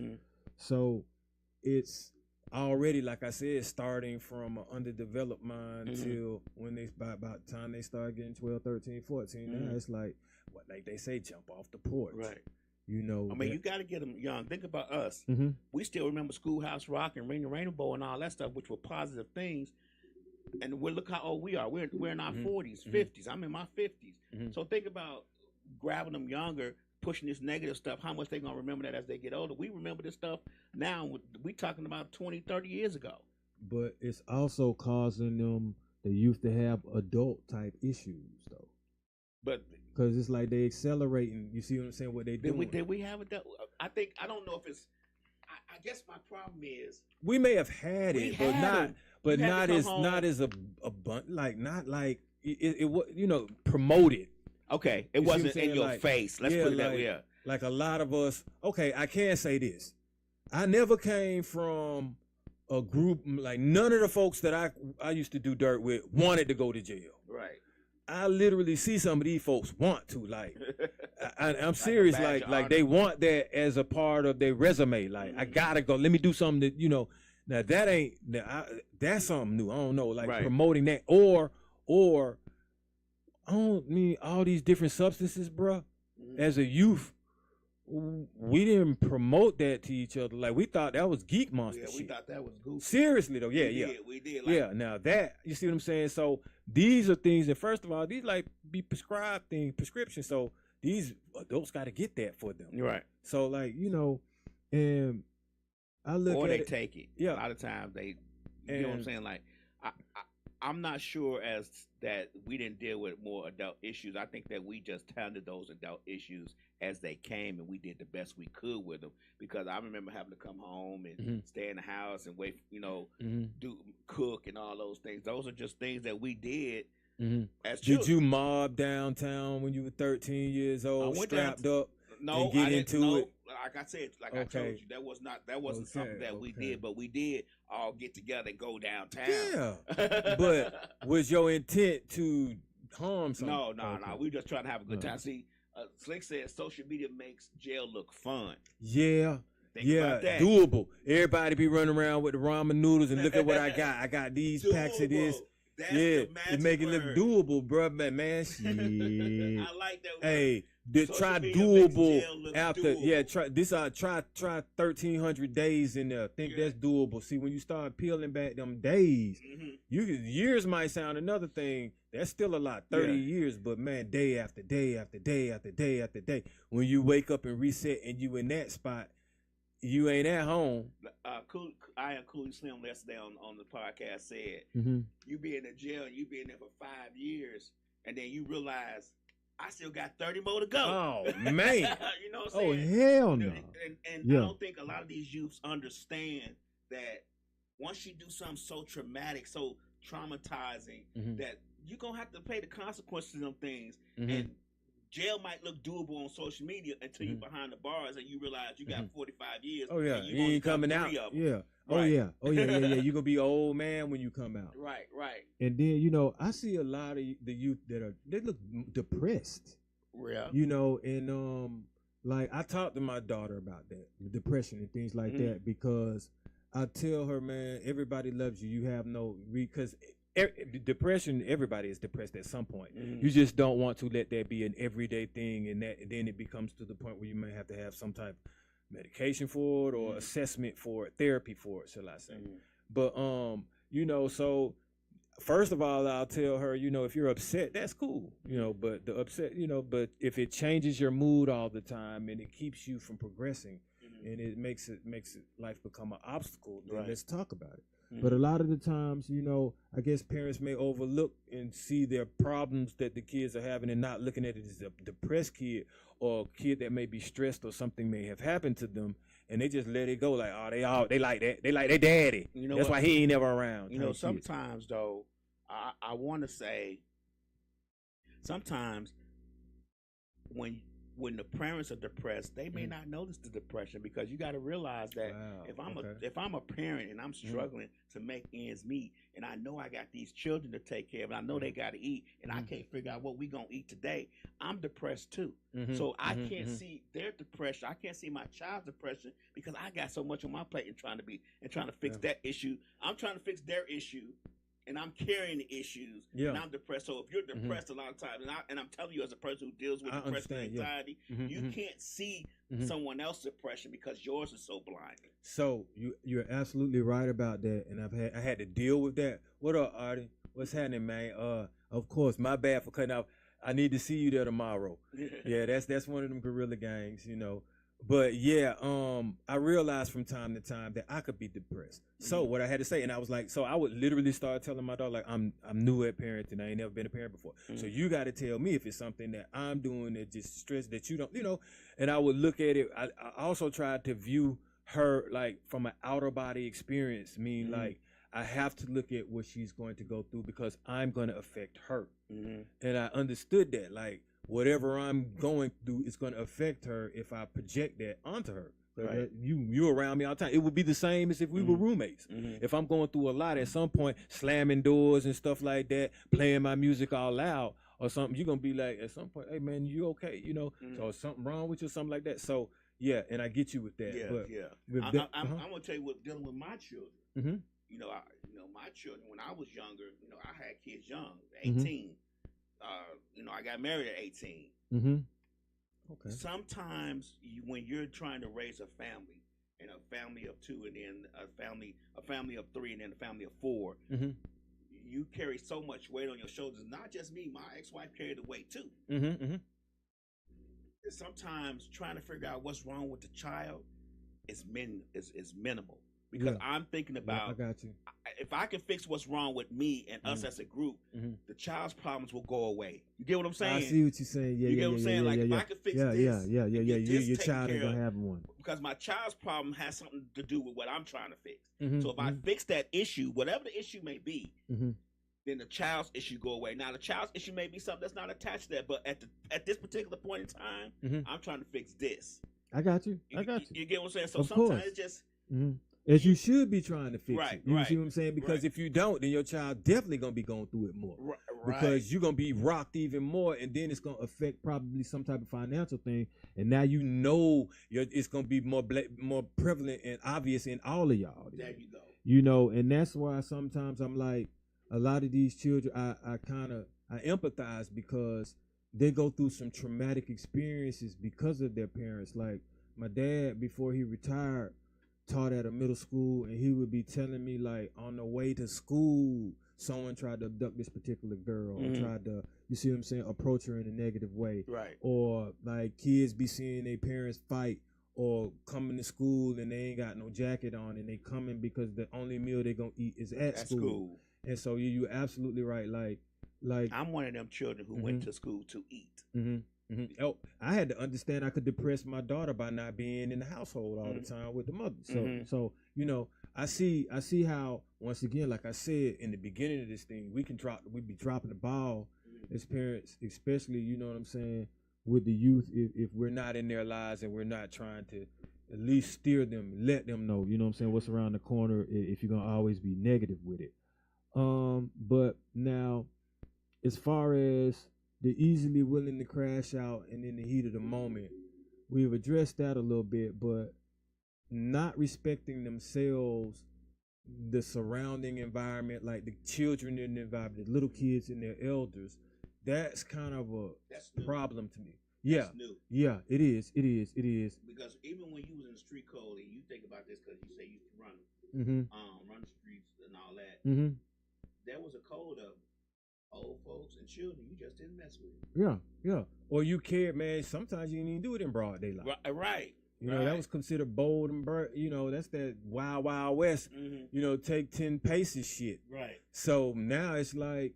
So, it's already, like I said, starting from an underdeveloped mind till when by the time they start getting 12, 13, 14. Now it's like they say, jump off the porch. Right. You know, I mean, you got to get them young. Think about us. We still remember Schoolhouse Rock and Ring the Rainbow and all that stuff, which were positive things. And look how old we are. We're in our 40s, 50s. I'm in my 50s. So think about grabbing them younger, pushing this negative stuff, how much they're going to remember that as they get older. We remember this stuff now. We talking about 20, 30 years ago. But it's also causing them, the youth, to have adult-type issues, though. But because it's like they accelerating. You see what I'm saying? What they doing? Did we have it? I don't know if it's. I guess my problem is we may have had it, but not as abundant. Like not like it was. You know, promoted. Okay, it wasn't in your face. Let's put it that way. Like a lot of us. Okay, I can say this. I never came from a group like none of the folks that I used to do dirt with wanted to go to jail. Right. I literally see some of these folks want to, like, I'm serious, like they want that as a part of their resume. Like, I gotta go. Let me do something that, you know. Now that ain't that's something new. I don't know, like promoting that or I don't mean all these different substances, bruh. As a youth, we didn't promote that to each other. Like we thought that was geek monster shit. We thought that was goofy. Seriously though, we did. Like, now that you see what I'm saying. So these are things that, first of all, these like be prescribed prescription. So these adults got to get that for them. Right. So like, you know, and I look or at they it, take it. Yeah. A lot of times they, you know what I'm saying. Like I'm not sure as that we didn't deal with more adult issues. I think that we just handled those adult issues as they came, and we did the best we could with them. Because I remember having to come home and stay in the house and wait, you know, do cook and all those things. Those are just things that we did as children. Did you mob downtown when you were 13 years old, strapped up? No, and get into it? Like I said, I told you, that wasn't something that we did, but we did all get together and go downtown. Yeah, but was your intent to harm someone? No. We just trying to have a good time. See, Slick said social media makes jail look fun. Yeah. Think about that. Doable. Everybody be running around with the ramen noodles and look at what I got. I got these packs of this. That's the magic it make it word. look doable, bro. Man, shit. I like that word. Hey, try doable after. Try 1,300 days in there. Think that's doable. See, when you start peeling back them days, years might sound another thing. That's still a lot. 30 years, but man, day after day after day after day after day. When you wake up and reset and you in that spot, you ain't at home. I am Cooley Slim yesterday on the podcast said, you be in the jail and you be in there for 5 years, and then you realize I still got 30 more to go. Oh man. You know what I'm saying? Oh hell no. And I don't think a lot of these youths understand that once you do something so traumatic, so traumatizing, that you're gonna have to pay the consequences of them things. And jail might look doable on social media until you're behind the bars and you realize you got 45 years. Oh yeah, and you ain't coming out. Yeah. Right. Oh yeah. You're gonna be an old man when you come out. Right. And then I see a lot of the youth they look depressed. Yeah. And like I talked to my daughter about that, depression and things like that, because I tell her, man, everybody loves you. You have no because depression, everybody is depressed at some point. You just don't want to let that be an everyday thing, and then it becomes to the point where you may have to have some type of medication for it or assessment for it, therapy for it, shall I say. But so first of all, I'll tell her, if you're upset, that's cool, but the upset, but if it changes your mood all the time and it keeps you from progressing and it makes life become an obstacle, then let's talk about it. But a lot of the times, I guess parents may overlook and see their problems that the kids are having and not looking at it as a depressed kid or a kid that may be stressed or something may have happened to them, and they just let it go like, oh, they like that. They like their daddy. That's why he ain't never around. Sometimes, though, I want to say sometimes when the parents are depressed, they may not notice the depression, because you got to realize that if I'm a parent and I'm struggling to make ends meet, and I know I got these children to take care of, and I know they got to eat, and I can't figure out what we gonna eat today, I'm depressed too. So I can't see their depression. I can't see my child's depression because I got so much on my plate and trying to fix that issue. I'm trying to fix their issue. And I'm carrying the issues, and I'm depressed. So if you're depressed a lot of times, and I'm telling you as a person who deals with depression and anxiety, you can't see someone else's depression because yours is so blinding. So you're absolutely right about that, and I had to deal with that. What up, Artie? What's happening, man? Of course, my bad for cutting off. I need to see you there tomorrow. Yeah, that's one of them guerrilla gangs, But yeah, I realized from time to time that I could be depressed. So what I had to say, and I was like, so I would literally start telling my daughter, like, I'm new at parenting. I ain't never been a parent before. So you got to tell me if it's something that I'm doing that just stress that you don't, And I would look at it. I also tried to view her like from an outer body experience. Like I have to look at what she's going to go through because I'm going to affect her. And I understood that, like, whatever I'm going through is going to affect her if I project that onto her. Right. You around me all the time. It would be the same as if we were roommates. If I'm going through a lot at some point, slamming doors and stuff like that, playing my music all loud or something, you're going to be like, at some point, hey, man, you okay? So is something wrong with you or something like that? So, yeah, and I get you with that. I'm going to tell you what, dealing with my children. My children, when I was younger, I had kids young, 18. I got married at 18. Okay. Sometimes when you're trying to raise a family, and a family of two, and then a family of three, and then a family of four, you carry so much weight on your shoulders. Not just me, my ex-wife carried the weight too. Sometimes trying to figure out what's wrong with the child is minimal. Because I'm thinking about, I got you. If I can fix what's wrong with me and us as a group, the child's problems will go away. You get what I'm saying? I see what you're saying. Yeah, you get what I'm saying? If I can fix this, your child ain't gonna have one. Because my child's problem has something to do with what I'm trying to fix. So if I fix that issue, whatever the issue may be, then the child's issue go away. Now the child's issue may be something that's not attached to that, but at this particular point in time, I'm trying to fix this. I got you. You get what I'm saying? So sometimes it's just. As you should be trying to fix it. You see what I'm saying? Because if you don't, then your child definitely going to be going through it more. Because you're going to be rocked even more, and then it's going to affect probably some type of financial thing. And now it's going to be more prevalent and obvious in all of y'all. There you go. And that's why sometimes I'm like, a lot of these children, I empathize because they go through some traumatic experiences because of their parents. Like my dad, before he retired, taught at a middle school, and he would be telling me, like, on the way to school, someone tried to abduct this particular girl or tried to, you see what I'm saying, approach her in a negative way. Right. Or like kids be seeing their parents fight or coming to school and they ain't got no jacket on, and they coming because the only meal they gonna eat is at school. And so you're absolutely right. Like like I'm one of them children who went to school to eat. Oh, I had to understand I could depress my daughter by not being in the household all the time with the mother. So you know, I see how, once again, like I said in the beginning of this thing, we be dropping the ball as parents, especially, you know what I'm saying, with the youth, if we're not in their lives and we're not trying to at least steer them, let them know, you know what I'm saying, what's around the corner, if you're gonna always be negative with it. But now, as far as the easily willing to crash out and in the heat of the moment, we've addressed that a little bit, but not respecting themselves, the surrounding environment, like the children in the environment, the little kids and their elders, that's kind of a problem to me. Yeah, yeah, it is. Because even when you was in the street code, and you think about this, because you say you used to run the streets and all that, there was a code of old folks and children you just didn't mess with. Yeah. Or you cared, man. Sometimes you didn't even do it in broad daylight. Right. You know, that was considered bold and you know, that's that wild, wild west, you know, take 10 paces shit. Right. So now it's like,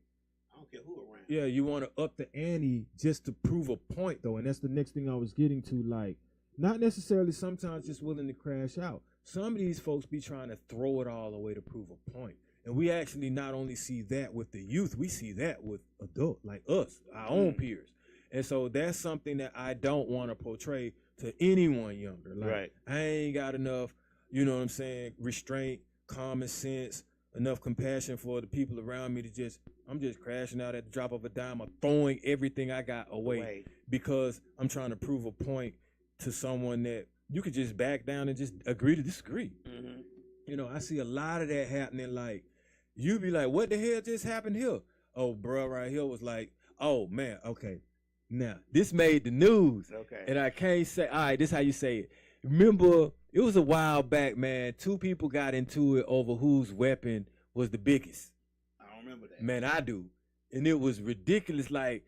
I don't care who around. Yeah, you want to up the ante just to prove a point, though. And that's the next thing I was getting to. Like, not necessarily sometimes just willing to crash out. Some of these folks be trying to throw it all away to prove a point. And we actually not only see that with the youth, we see that with adults like us, our own peers. And so that's something that I don't want to portray to anyone younger. Like, I ain't got enough, you know what I'm saying, restraint, common sense, enough compassion for the people around me to I'm just crashing out at the drop of a dime or throwing everything I got away because I'm trying to prove a point to someone that you could just back down and just agree to disagree. You know, I see a lot of that happening. Like, you be like, what the hell just happened here? Oh, bro, right here was like, oh, man, okay. Now, this made the news. Okay. And I can't say, all right, this is how you say it. Remember, it was a while back, man. 2 people got into it over whose weapon was the biggest. I don't remember that. Man, I do. And it was ridiculous. Like,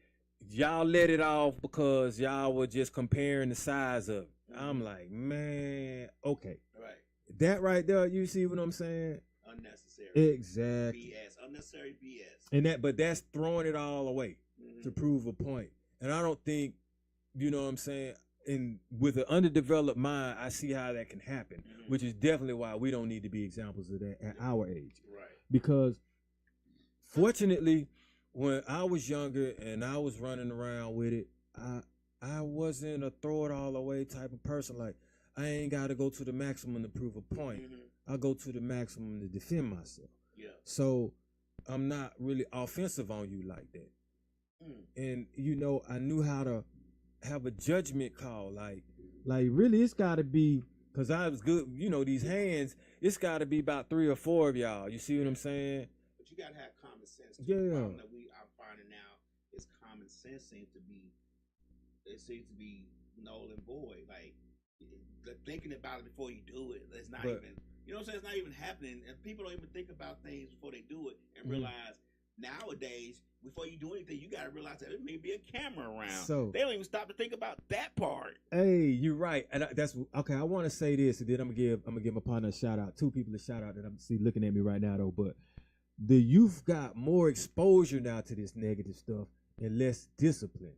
y'all let it off because y'all were just comparing the size of it. I'm like, man, okay. Right. That right there, you see what I'm saying? Unnecessary. Exactly. BS. Unnecessary BS. And but that's throwing it all away to prove a point. And I don't think, you know what I'm saying, and with an underdeveloped mind, I see how that can happen, which is definitely why we don't need to be examples of that at our age. Right. Because fortunately, when I was younger and I was running around with it, I wasn't a throw it all away type of person. Like, I ain't got to go to the maximum to prove a point. I go to the maximum to defend myself. Yeah. So I'm not really offensive on you like that. And, you know, I knew how to have a judgment call. Like really, it's got to be, because I was good, you know, these hands, it's got to be about 3 or 4 of y'all. You see what I'm saying? But you got to have common sense. Yeah. The problem that I'm finding now is common sense seems to be null and void. Like, thinking about it before you do it, it's not even, you know what I'm saying? It's not even happening. And people don't even think about things before they do it and realize nowadays, before you do anything, you got to realize that there may be a camera around. So they don't even stop to think about that part. Hey, you're right. And that's okay. I want to say this, and then I'm gonna give my partner a shout out. 2 people a shout out that I'm looking at me right now though. But the youth got more exposure now to this negative stuff and less discipline.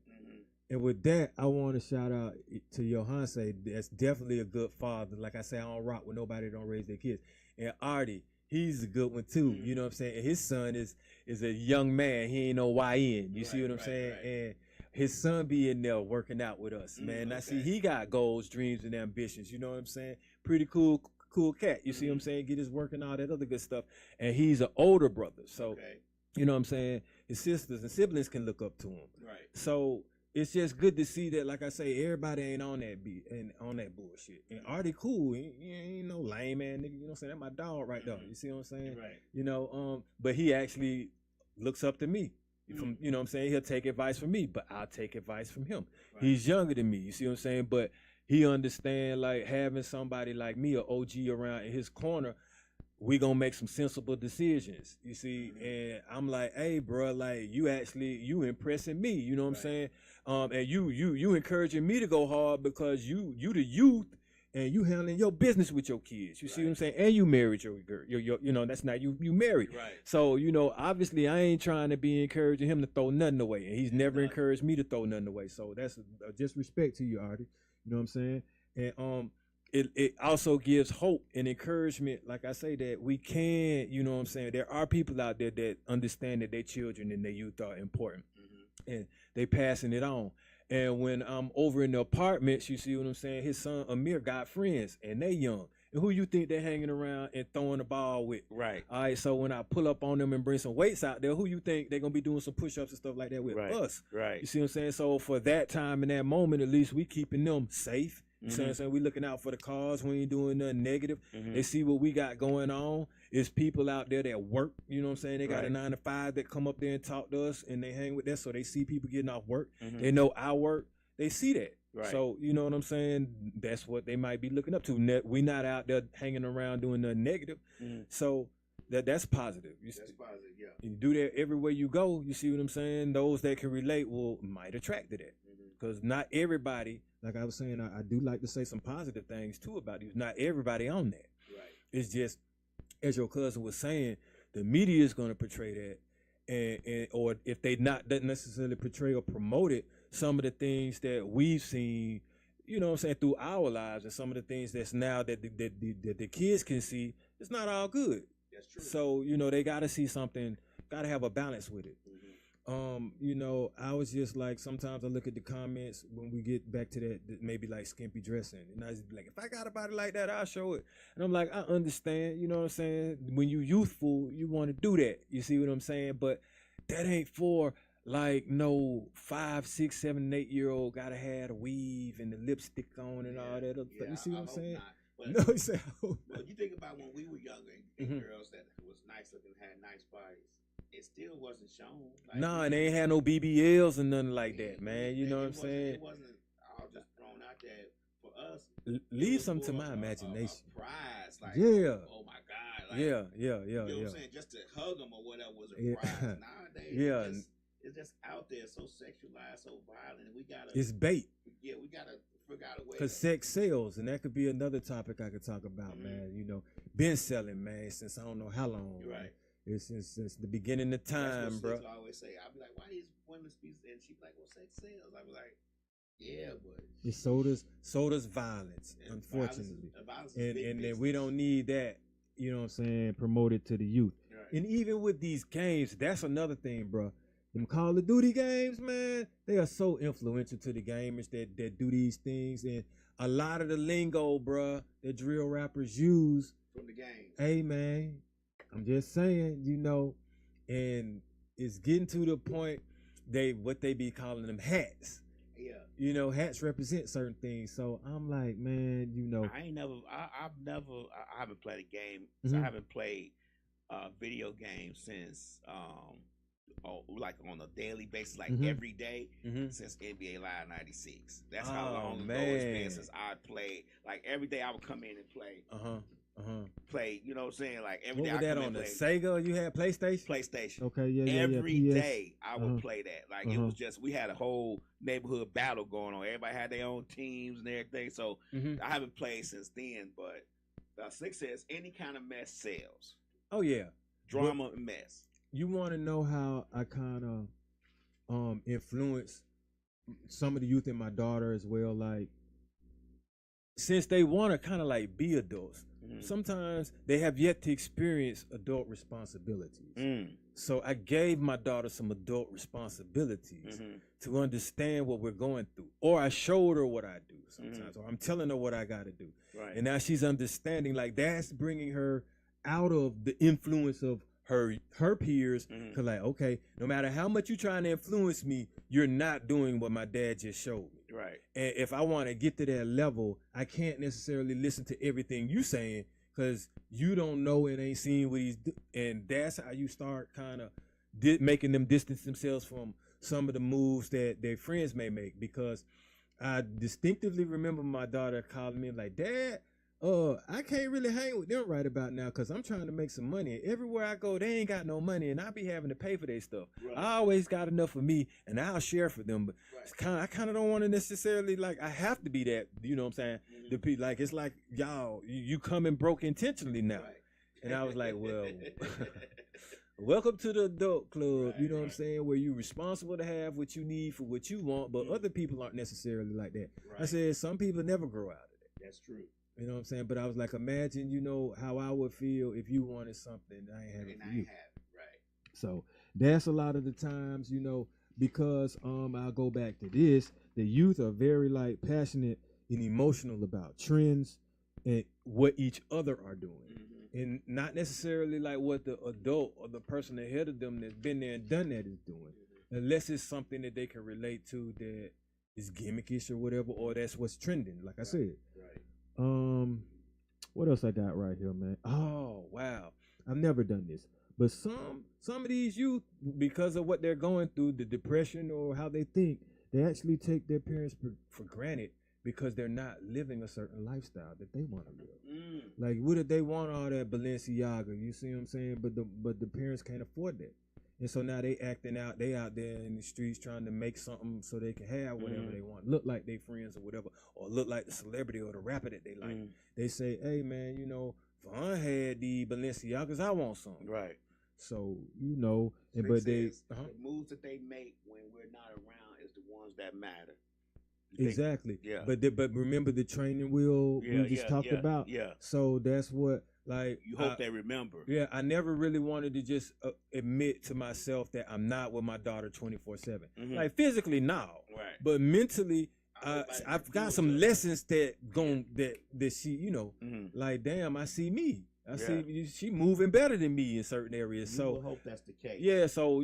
And with that, I want to shout out to Johanse. That's definitely a good father. Like I say, I don't rock with nobody that don't raise their kids. And Artie, he's a good one too. You know what I'm saying? And his son is a young man. He ain't no YN. You see what I'm saying? Right. And his son be in there working out with us, man. I see he got goals, dreams, and ambitions. You know what I'm saying? Pretty cool cat. You see what I'm saying? Get his work and all that other good stuff. And he's an older brother. So, you know what I'm saying? His sisters and siblings can look up to him. Right. So it's just good to see that, like I say, everybody ain't on that beat and on that bullshit. And Artie cool. He ain't no lame man nigga. You know what I'm saying? That's my dog right there. You see what I'm saying? Right. You know, but he actually looks up to me. From, you know what I'm saying? He'll take advice from me, but I'll take advice from him. Right. He's younger than me. You see what I'm saying? But he understand, like, having somebody like me, an OG around in his corner, we gonna make some sensible decisions, you see. And I'm like, hey, bro, like, you impressing me, you know what I'm saying? And you encouraging me to go hard because you the youth, and you handling your business with your kids. You see what I'm saying? And you married your girl. You know, that's not you married. Right. So, you know, obviously I ain't trying to be encouraging him to throw nothing away. And he's never encouraged me to throw nothing away. So that's just respect to you, Artie. You know what I'm saying? And it also gives hope and encouragement, like I say, that we can, you know what I'm saying? There are people out there that understand that their children and their youth are important. And they passing it on. And when I'm over in the apartments, you see what I'm saying? His son Amir got friends, and they young. And who you think they're hanging around and throwing the ball with? Right. All right, so when I pull up on them and bring some weights out there, who you think they're going to be doing some push-ups and stuff like that with? Us. Right. You see what I'm saying? So for that time and that moment, at least we keeping them safe. You see what I'm saying? We looking out for the cause. We ain't doing nothing negative. They see what we got going on. It's people out there that work. You know what I'm saying? They got a 9 to 5 that come up there and talk to us, and they hang with us. So they see people getting off work. They know our work. They see that. Right. So, you know what I'm saying? That's what they might be looking up to. We not out there hanging around doing nothing negative. So that's positive. That's positive, yeah. You do that everywhere you go. You see what I'm saying? Those that can relate might attract to that. Because not everybody, like I was saying, I do like to say some positive things too about you. Not everybody on that. Right. It's just, as your cousin was saying, the media is going to portray that. And or if they doesn't necessarily portray or promote it, some of the things that we've seen, you know what I'm saying, through our lives, and some of the things that's now that the kids can see, it's not all good. That's true. So, you know, they got to see something, got to have a balance with it. You know, I was just like, sometimes I look at the comments when we get back to that maybe like skimpy dressing, and I just be like, if I got a body like that, I'll show it. And I'm like, I understand, you know what I'm saying? When you youthful, you want to do that. You see what I'm saying? But that ain't for like no 5, 6, 7, 8-year-old gotta have a weave and the lipstick on and all that other stuff. You see what I'm saying? No, you say, well, you think about when we were younger and girls that was nice looking, had nice bodies. It still wasn't shown. Like, nah, and they ain't had no BBLs and nothing like that, man. You know what I'm saying? It wasn't all just thrown out there for us. Leave something to my imagination. A prize, like, yeah. Oh my God. Like, yeah. You know what I'm saying? Just to hug them or whatever was a prize. Nowadays, it's just out there, so sexualized, so violent. And we gotta. It's bait. Yeah, we gotta figure out a way. Because sex sells, and that could be another topic I could talk about, man. You know, been selling, man, since I don't know how long. You're right. It's since the beginning of time, bro. I always say, I'll be like, why these women speak? And she'd be like, well, sex sells. I'll be like, yeah, but it's so does violence, unfortunately. Violence and then we don't need that, you know what I'm saying, promoted to the youth. Right. And even with these games, that's another thing, bro. Them Call of Duty games, man, they are so influential to the gamers that do these things. And a lot of the lingo, bro, that drill rappers use from the game. Hey, man, I'm just saying, you know, and it's getting to the point what they be calling them hats. Yeah. You know, hats represent certain things. So I'm like, man, you know, I haven't played a game. So I haven't played video games since like on a daily basis, like every day since NBA Live '96. That's how long ago it's been since I played. Like every day I would come in and play. Play, you know what I'm saying? Like every day. What was that on the Sega? You had PlayStation? Okay, yeah. Every day I would play that. Like it was just, we had a whole neighborhood battle going on. Everybody had their own teams and everything. So I haven't played since then, but Slick says any kind of mess sells. Oh yeah. Drama and mess. You want to know how I kind of influence some of the youth and my daughter as well? Like, since they want to kind of like be adults, sometimes they have yet to experience adult responsibilities. So I gave my daughter some adult responsibilities to understand what we're going through. Or I showed her what I do sometimes, or I'm telling her what I got to do. Right. And now she's understanding, like that's bringing her out of the influence of her peers. Cause like, okay, no matter how much you're trying to influence me, you're not doing what my dad just showed me. Right. And if I want to get to that level, I can't necessarily listen to everything you saying because you don't know and ain't seen what he's doing. And that's how you start kind of making them distance themselves from some of the moves that their friends may make. Because I distinctively remember my daughter calling me like, Dad, I can't really hang with them right about now because I'm trying to make some money. Everywhere I go, they ain't got no money, and I be having to pay for their stuff. Right. I always got enough for me, and I'll share for them. But I kind of don't want to necessarily I have to be that. You know what I'm saying? Mm-hmm. It's like y'all, you coming broke intentionally now, and I was like, well. Welcome to the adult club, you know what I'm saying, where you're responsible to have what you need for what you want, but other people aren't necessarily like that. I said some people never grow out of that. That's true. You know what I'm saying? But I was like, imagine, how I would feel if you wanted something I ain't have it for you. Right. So that's a lot of the times, because I'll go back to this, the youth are very passionate and emotional about trends and what each other are doing. Mm-hmm. And not necessarily what the adult or the person ahead of them that's been there and done that is doing, unless it's something that they can relate to that is gimmickish or whatever, or that's what's trending. Like I said, what else I got right here, man? Oh wow, I've never done this, but some of these youth, because of what they're going through, the depression or how they think, they actually take their parents for granted. Because they're not living a certain lifestyle that they want to live. What if they want all that Balenciaga? You see what I'm saying? But the parents can't afford that. And so now they acting out. They out there in the streets trying to make something so they can have whatever they want. Look like they friends or whatever. Or look like the celebrity or the rapper that they like. They say, hey, man, Vaughn had the Balenciagas. I want some. Right. So, but the moves that they make when we're not around is the ones that matter. Exactly. Yeah. But remember the training wheel we just talked about? Yeah. So that's what you hope they remember. Yeah, I never really wanted to just admit to myself that I'm not with my daughter 24/7. Mm-hmm. Physically now. Right. But mentally I've got some lessons that she, damn, I see me. I see she moving better than me in certain areas. You will hope that's the case. Yeah, so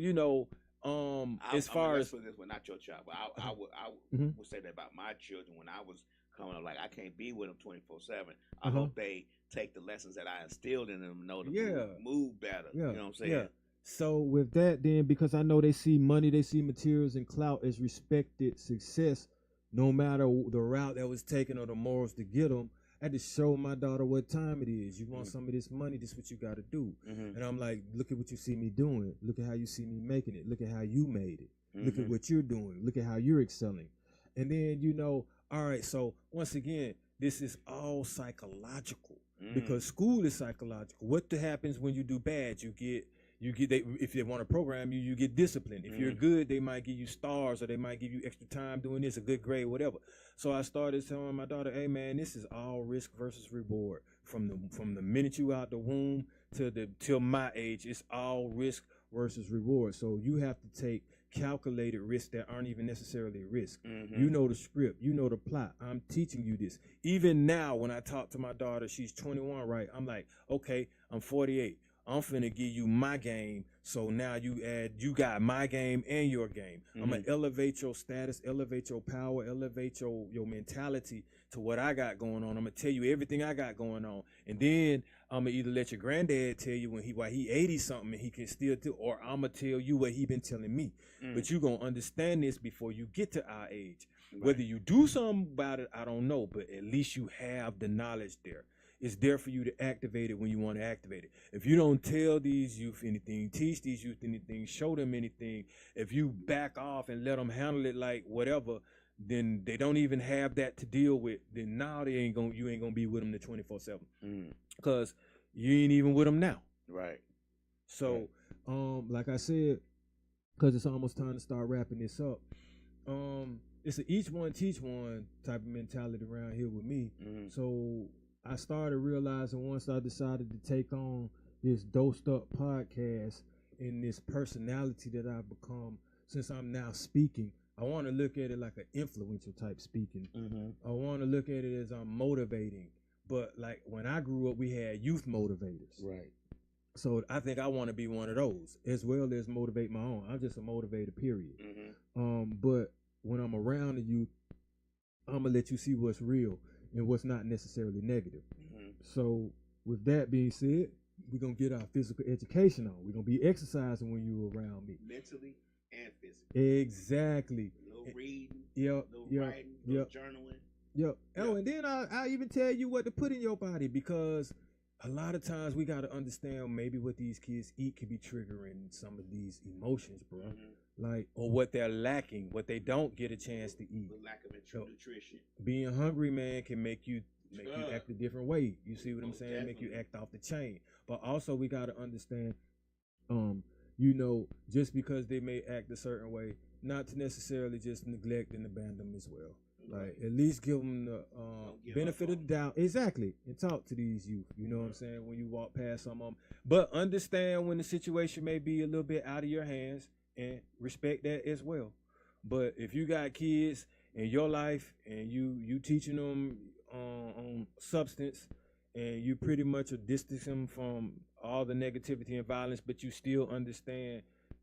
as far as this one, not your child, but I would say that about my children when I was coming up. I can't be with them 24/7. I hope they take the lessons that I instilled in them, know to move better. Yeah. You know what I'm saying? Yeah. So with that, then, because I know they see money, they see materials and clout as respected success, no matter the route that was taken or the morals to get them. I had to show my daughter what time it is. You want some of this money, this is what you got to do. And I'm like, look at what you see me doing. Look at how you see me making it. Look at how you made it. Look at what you're doing. Look at how you're excelling. And then, all right, so once again, this is all psychological because school is psychological. What happens when you do bad? If they want to program you, you get disciplined. If you're good, they might give you stars or they might give you extra time doing this, a good grade, whatever. So I started telling my daughter, hey man, this is all risk versus reward. From the minute you out the womb till my age, it's all risk versus reward. So you have to take calculated risks that aren't even necessarily risk. You know the script, you know the plot. I'm teaching you this. Even now when I talk to my daughter, she's 21, right? I'm like, okay, I'm 48. I'm finna give you my game, so now you got my game and your game. I'm gonna elevate your status, elevate your power, elevate your mentality to what I got going on. I'm gonna tell you everything I got going on, and then I'm gonna either let your granddad tell you why he 80 something and he can still do, or I'm gonna tell you what he been telling me. But you gonna understand this before you get to our age. Right. Whether you do something about it, I don't know, but at least you have the knowledge there. It's there for you to activate it when you want to activate it. If you don't tell these youth anything, teach these youth anything, show them anything, if you back off and let them handle it like whatever, then they don't even have that to deal with. Then now you ain't gonna be with them the 24/7 because you ain't even with them now. Right. So, like I said, because it's almost time to start wrapping this up. It's a each one teach one type of mentality around here with me. So I started realizing once I decided to take on this Dosed Up podcast and this personality that I've become since I'm now speaking, I want to look at it like an influential type speaking. I want to look at it as I'm motivating. But like when I grew up, we had youth motivators. Right. So I think I want to be one of those as well as motivate my own. I'm just a motivator, period. But when I'm around the youth, I'm going to let you see what's real and what's not necessarily negative. So with that being said, we're going to get our physical education on. We're going to be exercising when you're around me. Mentally and physically. Exactly. No reading, no writing, no journaling. Yep. Oh, and then I even tell you what to put in your body, because a lot of times we got to understand maybe what these kids eat could be triggering some of these emotions, bro. Like, or what they're lacking, what they don't get a chance to eat. The lack of nutrition. Being hungry, man, can make you act a different way. You see what I'm saying? Definitely. Make you act off the chain. But also we got to understand, you know, just because they may act a certain way, not to necessarily just neglect and abandon them as well. Like, at least give them the benefit of the doubt. Exactly. And talk to these youth. You know what I'm saying? When you walk past some of them. But understand when the situation may be a little bit out of your hands, and respect that as well. But if you got kids in your life and you teaching them on substance, and you pretty much are distancing them from all the negativity and violence, but you still understand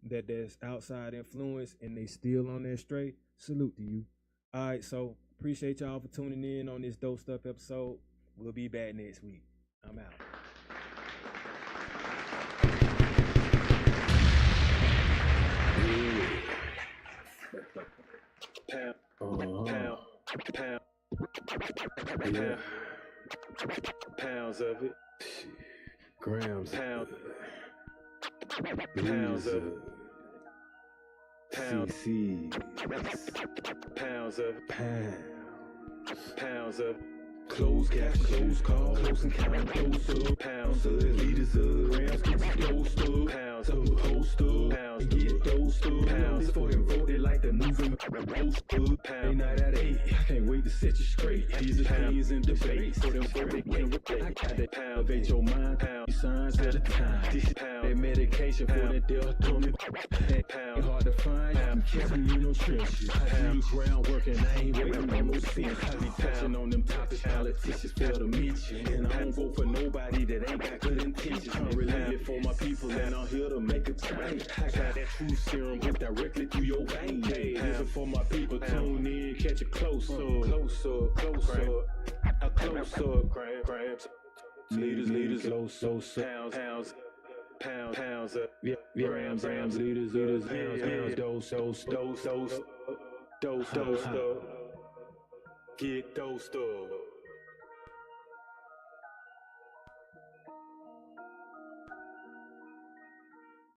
that there's outside influence and they still on their straight, salute to you. All right, so appreciate y'all for tuning in on this Dope Stuff episode. We'll be back next week. I'm out. Pounds of it. Grams. Pounds of it. CC. Pounds of it. Pounds of Close cash, close call, close encounter, close up, pounds of liters of grams, get you dosed up, pounds of host up, pounds and get dosed up, pounds for him voted like the moving post up, pound night at 8, I can't wait to set you straight, these are things in debate, for them voted can't replace, I got that pound, elevate your mind, pound, signs at a time, this pound, that medication for that deltomy, that pound, hard to find, I'm kissing you no trenches, I do groundwork and I ain't waiting on no sense, I be touching on them topics, politicians fail to mention, and I don't vote for nobody that ain't got good intentions. I'm related for my people, and I'm here to make a change. I got that true serum hooked directly through your vein. Hey, listen for my people, tune in, catch it closer, closer, grams, leaders, close, pounds, grams, leaders, pounds, dose, get dosed up.